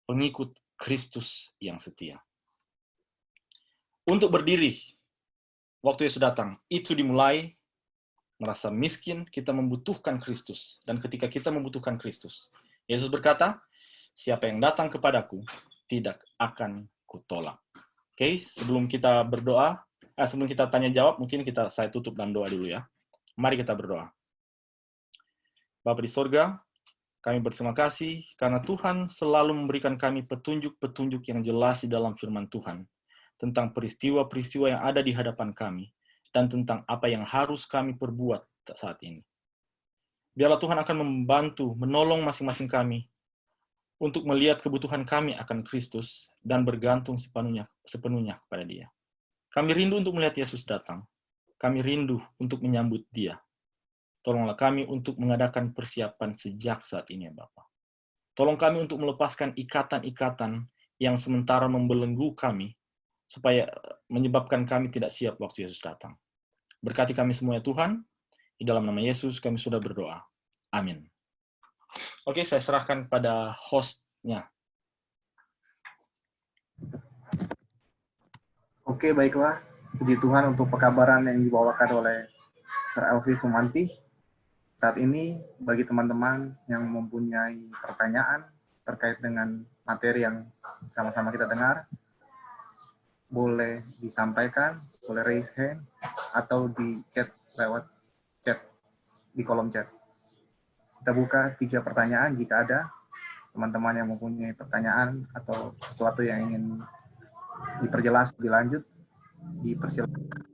B: pengikut Kristus yang setia. Untuk berdiri, waktu Yesus datang, itu dimulai merasa miskin, kita membutuhkan Kristus. Dan ketika kita membutuhkan Kristus, Yesus berkata, siapa yang datang kepadaku, tidak akan kutolak. Oke, sebelum kita berdoa, sebelum kita tanya jawab, mungkin saya tutup dalam doa dulu ya. Mari kita berdoa. Bapa di sorga, kami berterima kasih karena Tuhan selalu memberikan kami petunjuk-petunjuk yang jelas di dalam firman Tuhan tentang peristiwa-peristiwa yang ada di hadapan kami dan tentang apa yang harus kami perbuat saat ini. Biarlah Tuhan akan membantu, menolong masing-masing kami untuk melihat kebutuhan kami akan Kristus dan bergantung sepenuhnya kepada Dia. Kami rindu untuk melihat Yesus datang. Kami rindu untuk menyambut Dia. Tolonglah kami untuk mengadakan persiapan sejak saat ini, Bapa. Tolong kami untuk melepaskan ikatan-ikatan yang sementara membelenggu kami, supaya menyebabkan kami tidak siap waktu Yesus datang. Berkati kami semua ya Tuhan, di dalam nama Yesus kami sudah berdoa. Amin. Oke, saya serahkan pada host-nya.
C: Oke, baiklah. Puji Tuhan untuk pekabaran yang dibawakan oleh Sir Elvi Sumanti. Saat ini, bagi teman-teman yang mempunyai pertanyaan terkait dengan materi yang sama-sama kita dengar, boleh disampaikan, boleh raise hand, atau di chat lewat chat, di kolom chat. Kita buka 3 pertanyaan jika ada. teman-teman yang mempunyai pertanyaan atau sesuatu yang ingin diperjelas lebih lanjut, dipersilakan.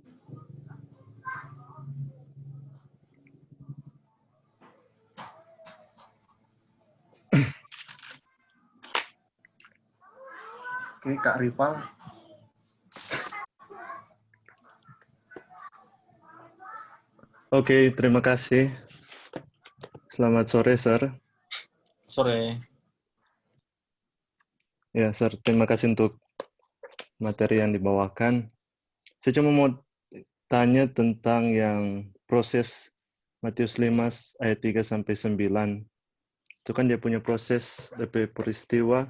C: Oke, Kak Rival.
D: Oke, terima kasih. Selamat sore, Sir.
B: Sore.
D: Ya, Sir, terima kasih untuk materi yang dibawakan. Saya cuma mau tanya tentang yang proses Matius 5 ayat 3 sampai 9. Itu kan dia punya proses peristiwa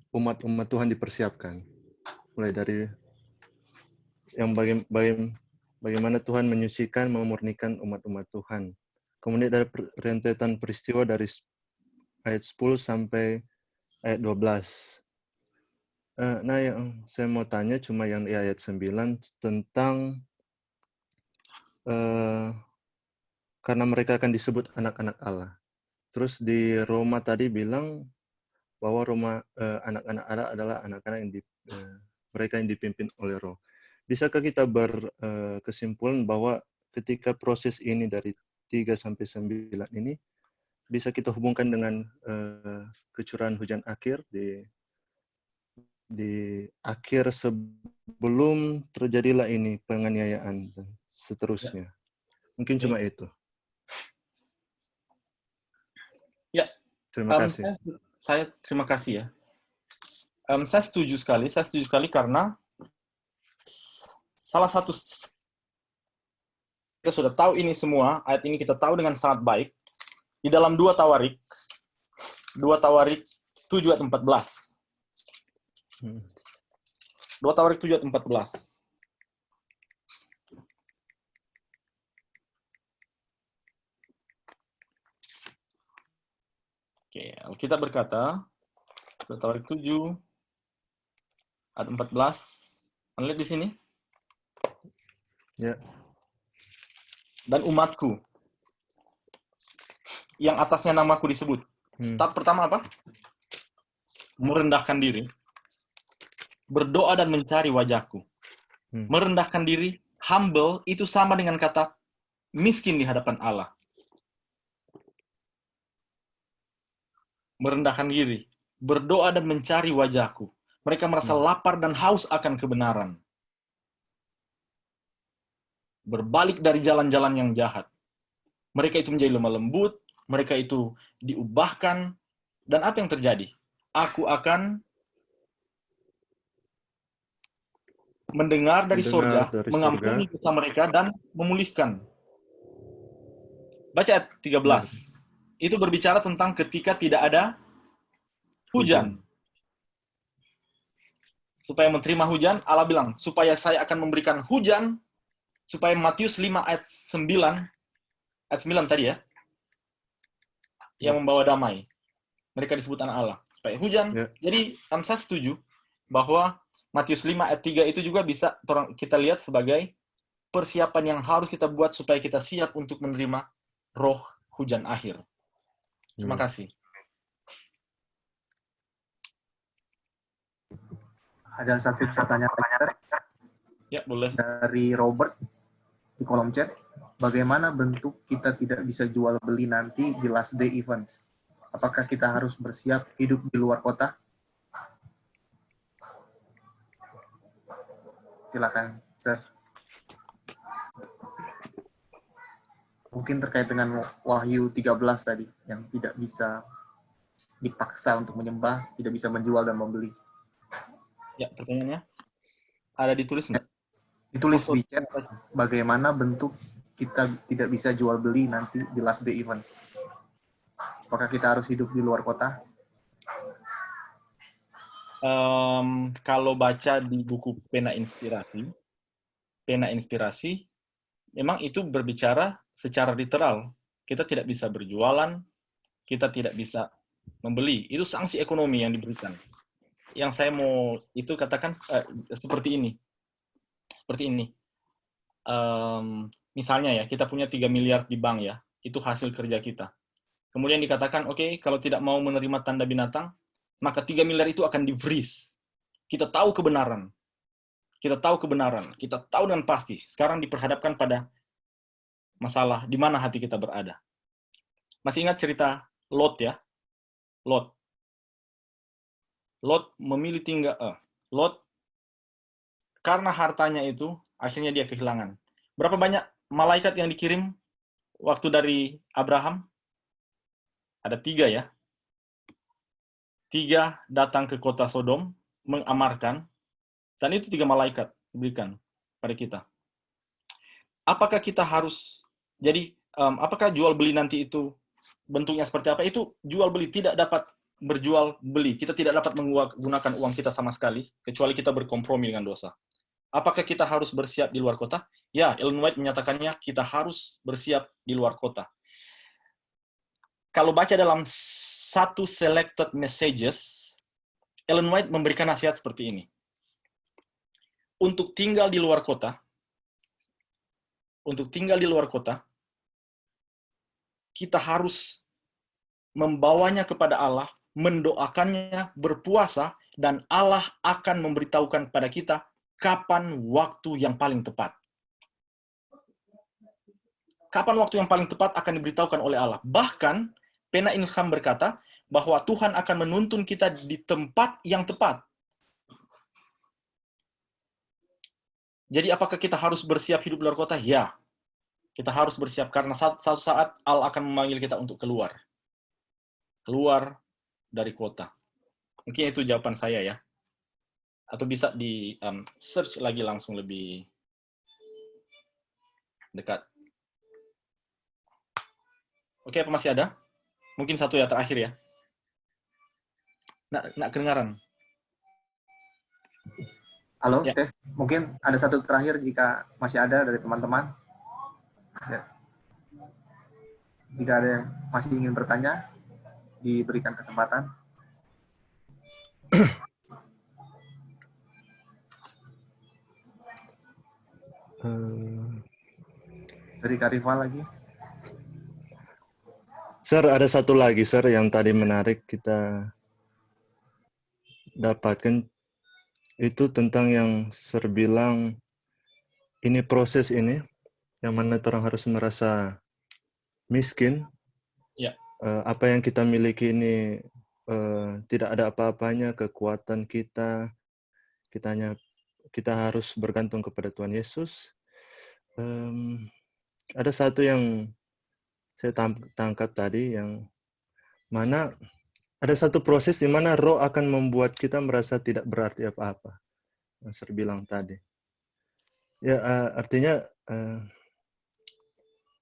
D: umat-umat Tuhan dipersiapkan. Mulai dari yang bagaimana Tuhan menyucikan, memurnikan umat-umat Tuhan. Kemudian dari rentetan peristiwa dari ayat 10 sampai ayat 12. Nah, yang saya mau tanya cuma yang di ayat 9 tentang karena mereka akan disebut anak-anak Allah. Terus di Roma tadi bilang bahwa anak-anak Allah adalah anak-anak yang mereka yang dipimpin oleh Roh. Bisakah kita berkesimpulan bahwa ketika proses ini dari 3 sampai 9 ini bisa kita hubungkan dengan kecurahan hujan akhir di akhir sebelum terjadilah ini penganiayaan dan seterusnya. Mungkin cuma itu.
B: Ya.
D: Terima kasih.
B: Saya terima kasih ya. Saya setuju sekali karena salah satu kita sudah tahu ini semua, ayat ini kita tahu dengan sangat baik di dalam 2 Tawarik 7 ayat 14. 2 Tawarik 7 ayat 14. Oke, Alkitab berkata, 2 Tawarik 7 ayat 14. Anda lihat di sini?
D: Ya.
B: Dan umatku yang atasnya namaku disebut. Step pertama apa? Merendahkan diri, berdoa dan mencari wajahku. Merendahkan diri, humble, itu sama dengan kata miskin di hadapan Allah. Merendahkan diri, berdoa dan mencari wajahku. Mereka merasa lapar dan haus akan kebenaran. Berbalik dari jalan-jalan yang jahat. Mereka itu menjadi lemah lembut, mereka itu diubahkan, dan apa yang terjadi? Aku akan mendengar dari surga, mengampuni dosa mereka, dan memulihkan. Baca ayat 13. Itu berbicara tentang ketika tidak ada hujan. Supaya menerima hujan, Allah bilang, supaya saya akan memberikan hujan, supaya Matius 5 ayat 9 tadi ya, yang membawa damai. Mereka disebut anak Allah. Supaya hujan. Jadi, saya setuju bahwa Matius 5 ayat 3 itu juga bisa kita lihat sebagai persiapan yang harus kita buat supaya kita siap untuk menerima roh hujan akhir. Terima kasih.
C: Ada satu pertanyaan
B: ya, boleh.
C: Dari Robert di kolom chat. Bagaimana bentuk kita tidak bisa jual beli nanti di last day events? Apakah kita harus bersiap hidup di luar kota? Silakan, Sir. Mungkin terkait dengan Wahyu 13 tadi, yang tidak bisa dipaksa untuk menyembah, tidak bisa menjual dan membeli.
B: Ya, pertanyaannya? Ada ditulis nggak?
C: Ditulis di chat, bagaimana bentuk kita tidak bisa jual beli nanti di last day events? Apakah kita harus hidup di luar kota?
B: Kalau baca di buku Pena Inspirasi, memang itu berbicara secara literal. Kita tidak bisa berjualan, kita tidak bisa membeli. Itu sanksi ekonomi yang diberikan. Yang saya mau itu katakan seperti ini. misalnya ya, kita punya 3 miliar di bank ya, itu hasil kerja kita. Kemudian dikatakan, oke, kalau tidak mau menerima tanda binatang, maka 3 miliar itu akan di-freeze. Kita tahu kebenaran. Kita tahu kebenaran. Kita tahu dengan pasti. Sekarang diperhadapkan pada masalah di mana hati kita berada. Masih ingat cerita Lot ya? Lot. Lot memilih tinggal, Lot karena hartanya itu, akhirnya dia kehilangan. Berapa banyak malaikat yang dikirim waktu dari Abraham? Ada 3 ya. 3 datang ke kota Sodom, mengamarkan, dan itu 3 malaikat diberikan pada kita. Apakah kita harus, jadi apakah jual beli nanti itu bentuknya seperti apa? Itu jual beli, tidak dapat berjual beli. Kita tidak dapat menggunakan uang kita sama sekali, kecuali kita berkompromi dengan dosa. Apakah kita harus bersiap di luar kota? Ya, Ellen White menyatakannya kita harus bersiap di luar kota. Kalau baca dalam satu selected messages, Ellen White memberikan nasihat seperti ini. Untuk tinggal di luar kota, kita harus membawanya kepada Allah, mendoakannya, berpuasa, dan Allah akan memberitahukan pada kita kapan waktu yang paling tepat. Kapan waktu yang paling tepat akan diberitahukan oleh Allah. Bahkan, Pena Ilham berkata bahwa Tuhan akan menuntun kita di tempat yang tepat. Jadi apakah kita harus bersiap hidup di luar kota? Ya, kita harus bersiap karena suatu saat Allah akan memanggil kita untuk keluar. Keluar dari kota. Mungkin itu jawaban saya ya. Atau bisa di search lagi langsung lebih dekat. Oke, apa masih ada? Mungkin satu ya terakhir ya. Nak kedengaran.
C: Halo,
B: Ya.
C: tes. Mungkin ada satu terakhir jika masih ada dari teman-teman. Ya. Jika ada yang masih ingin bertanya, diberikan kesempatan. Dari Karifal lagi.
D: Sir, ada satu lagi, Sir, yang tadi menarik kita dapatkan. Itu tentang yang Sir bilang, ini proses ini, yang mana orang harus merasa miskin.
B: Ya.
D: Apa yang kita miliki ini tidak ada apa-apanya, kekuatan kita harus bergantung kepada Tuhan Yesus. Ada satu yang saya tangkap tadi, yang mana ada satu proses di mana roh akan membuat kita merasa tidak berarti apa-apa. Yang Sir bilang tadi. Ya, artinya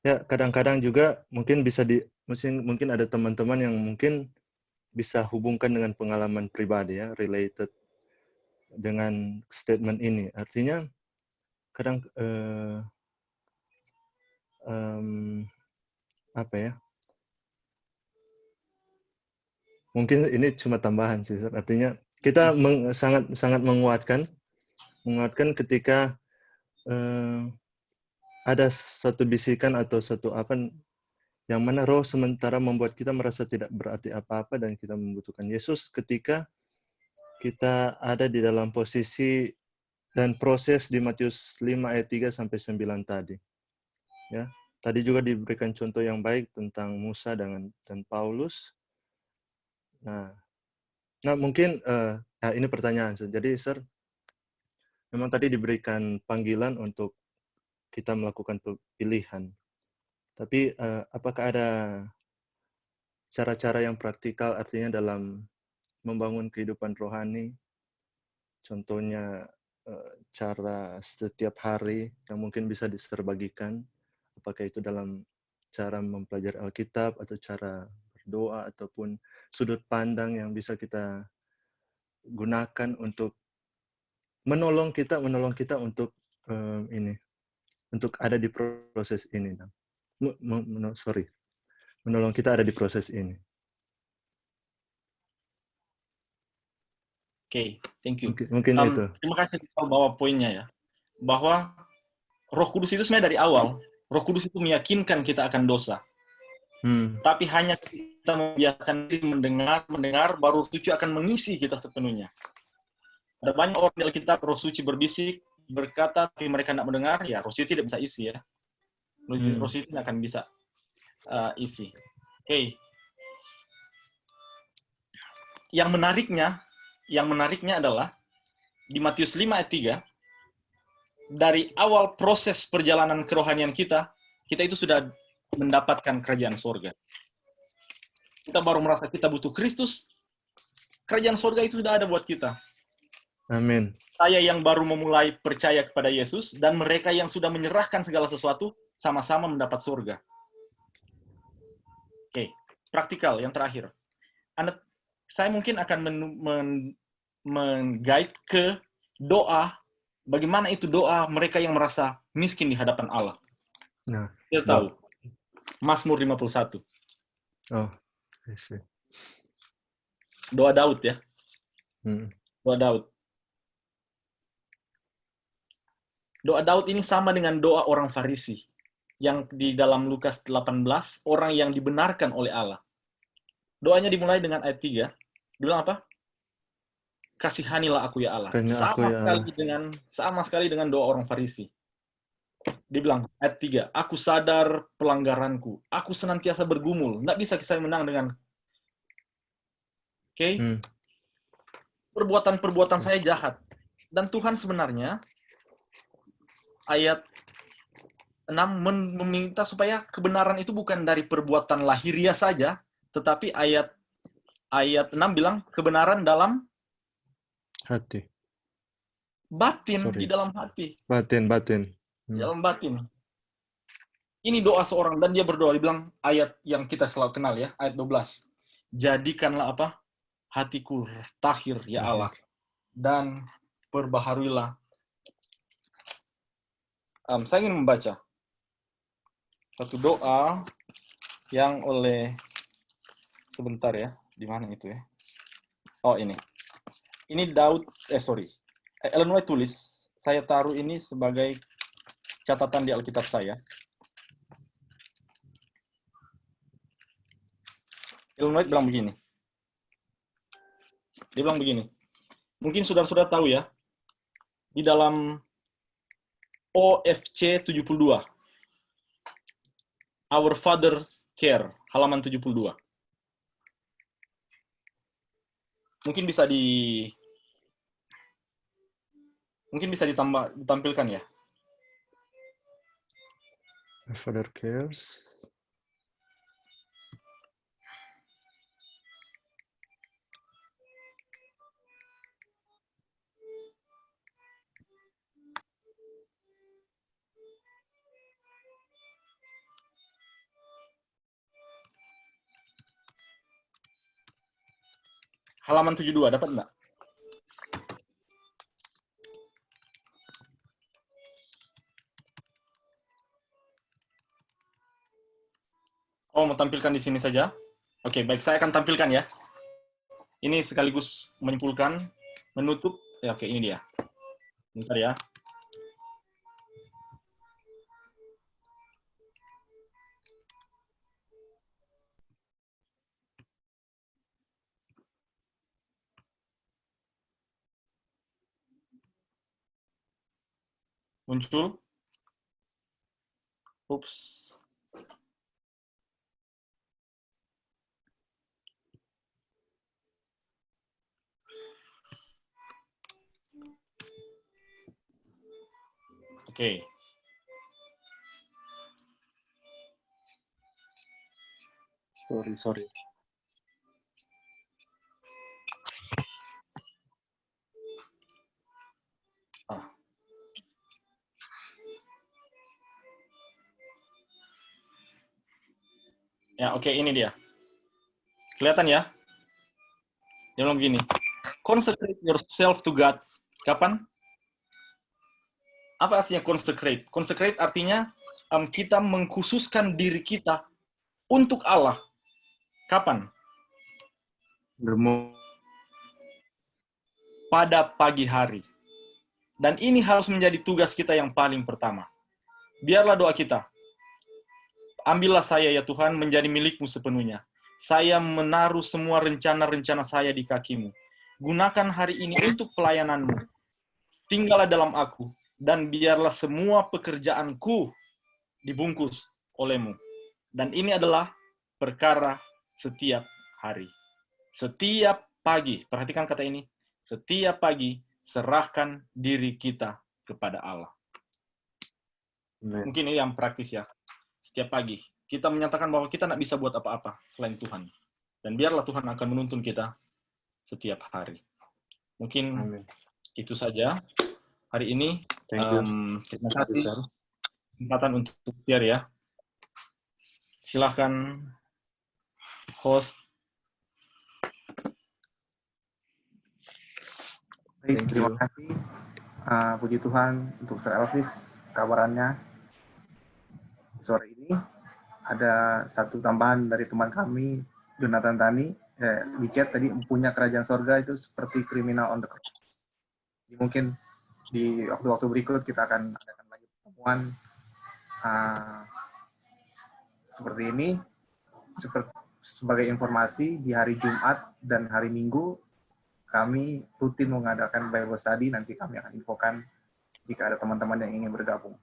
D: ya kadang-kadang juga mungkin mungkin ada teman-teman yang mungkin bisa hubungkan dengan pengalaman pribadi ya, related dengan statement ini. Artinya kadang apa ya? Mungkin ini cuma tambahan sih, Sir. Artinya kita sangat menguatkan ketika ada satu bisikan atau satu apa yang mana roh sementara membuat kita merasa tidak berarti apa-apa dan kita membutuhkan Yesus ketika kita ada di dalam posisi dan proses di Matius 5 ayat 3 sampai 9 tadi. Ya. Tadi juga diberikan contoh yang baik tentang Musa dan Paulus. Nah mungkin ini pertanyaan. Jadi, Sir, memang tadi diberikan panggilan untuk kita melakukan pilihan. Tapi apakah ada cara-cara yang praktikal, artinya dalam membangun kehidupan rohani, contohnya cara setiap hari yang mungkin bisa diserbagikan, apakah itu dalam cara mempelajari Alkitab atau cara berdoa ataupun sudut pandang yang bisa kita gunakan untuk menolong kita untuk untuk ada di proses ini. Menolong kita ada di proses ini.
B: Oke, thank you.
D: Mungkin itu.
B: Terima kasih bawa poinnya ya. Bahwa Roh Kudus itu sebenarnya dari awal Roh Kudus itu meyakinkan kita akan dosa. Tapi hanya kita membiarkan diri mendengar, baru Roh Suci akan mengisi kita sepenuhnya. Ada banyak orang di Alkitab, Roh Suci berbisik, berkata, tapi mereka tidak mendengar, ya Roh Suci tidak bisa isi ya. Roh Suci tidak akan bisa isi. Oke. Yang menariknya adalah di Matius 5 ayat 3, dari awal proses perjalanan kerohanian kita itu sudah mendapatkan kerajaan sorga. Kita baru merasa kita butuh Kristus, kerajaan sorga itu sudah ada buat kita.
D: Amin.
B: Saya yang baru memulai percaya kepada Yesus, dan mereka yang sudah menyerahkan segala sesuatu, sama-sama mendapat surga. Oke, praktikal yang terakhir. Saya mungkin akan men-guide ke doa, bagaimana itu doa mereka yang merasa miskin di hadapan Allah.
D: Nah,
B: Kita tahu, Mazmur 51.
D: Oh, I see.
B: Doa Daud ya. Doa Daud. Doa Daud ini sama dengan doa orang Farisi yang di dalam Lukas 18, orang yang dibenarkan oleh Allah. Doanya dimulai dengan ayat 3. Dibilang apa? Kasihanilah aku ya Allah. Sama sekali dengan doa orang Farisi. Dibilang ayat 3, aku sadar pelanggaranku. Aku senantiasa bergumul. Nggak bisa saya menang dengan perbuatan-perbuatan saya jahat. Dan Tuhan sebenarnya ayat 6 meminta supaya kebenaran itu bukan dari perbuatan lahiriah saja, tetapi ayat 6 bilang kebenaran dalam
D: hati.
B: Batin, di dalam hati.
D: Batin.
B: Dalam batin. Ini doa seorang, dan dia berdoa, dia bilang ayat yang kita selalu kenal ya, ayat 12. Jadikanlah apa? Hatiku tahir ya Allah, dan perbaharuilah. Saya ingin membaca satu doa yang oleh, sebentar ya, di mana itu ya? Oh ini. Ini Daud, Ellen White tulis, saya taruh ini sebagai catatan di Alkitab saya. Ellen White bilang begini. Dia bilang begini. Mungkin saudara-saudara tahu ya, di dalam OFC 72, Our Father's Care, halaman 72. Mungkin bisa ditampilkan ya.
D: Father cares.
B: Halaman 72, dapat enggak? Oh, mau tampilkan di sini saja? Oke, baik. Saya akan tampilkan ya. Ini sekaligus menyimpulkan, menutup. Ya, oke, ini dia. Bentar ya. Muncul. Ups. Oke.
D: Sorry.
B: Ya, oke, ini dia. Kelihatan ya? Dia bilang begini. Consecrate yourself to God. Kapan? Apa artinya consecrate? Consecrate artinya kita mengkhususkan diri kita untuk Allah. Kapan? Pada pagi hari. Dan ini harus menjadi tugas kita yang paling pertama. Biarlah doa kita. Ambillah saya ya Tuhan menjadi milik-Mu sepenuhnya. Saya menaruh semua rencana-rencana saya di kaki-Mu. Gunakan hari ini untuk pelayanan-Mu. Tinggallah dalam aku, dan biarlah semua pekerjaanku dibungkus oleh-Mu. Dan ini adalah perkara setiap hari. Setiap pagi, perhatikan kata ini, setiap pagi serahkan diri kita kepada Allah. Mungkin ini yang praktis ya. Setiap pagi kita menyatakan bahwa kita tidak bisa buat apa-apa selain Tuhan. Dan biarlah Tuhan akan menuntun kita setiap hari. Mungkin
D: Amin.
B: itu saja hari ini.
D: Thank you.
B: Terima kasih kesempatan untuk share ya. Silahkan host.
C: Baik, terima kasih. Puji Tuhan untuk Sir Elvis kabarannya. Sore ini ada satu tambahan dari teman kami, Jonathan Tani, di chat tadi, punya kerajaan sorga itu seperti kriminal on the cross. Mungkin di waktu-waktu berikut kita akan adakan lagi pertemuan seperti ini. Sebagai informasi, di hari Jumat dan hari Minggu kami rutin mengadakan Bible Study, nanti kami akan infokan jika ada teman-teman yang ingin bergabung.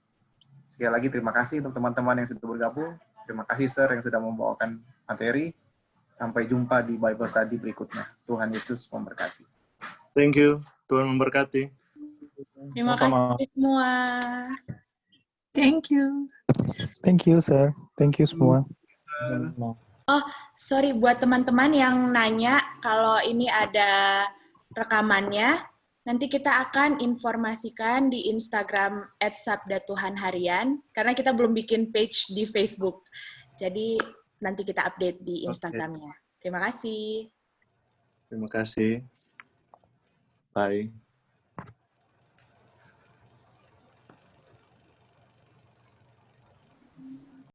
C: Sekali lagi terima kasih untuk teman-teman yang sudah bergabung. Terima kasih Sir yang sudah membawakan materi. Sampai jumpa di Bible Study berikutnya. Tuhan Yesus memberkati.
D: Thank you. Tuhan memberkati.
E: Terima
B: Sama-sama.
E: kasih semua.
F: Thank you.
G: Thank you, Sir. Thank you semua.
E: Sorry buat teman-teman yang nanya kalau ini ada rekamannya, nanti kita akan informasikan di Instagram @sabdatuhanharian karena kita belum bikin page di Facebook. Jadi nanti kita update di Instagramnya. Terima kasih.
D: Terima kasih. Bye.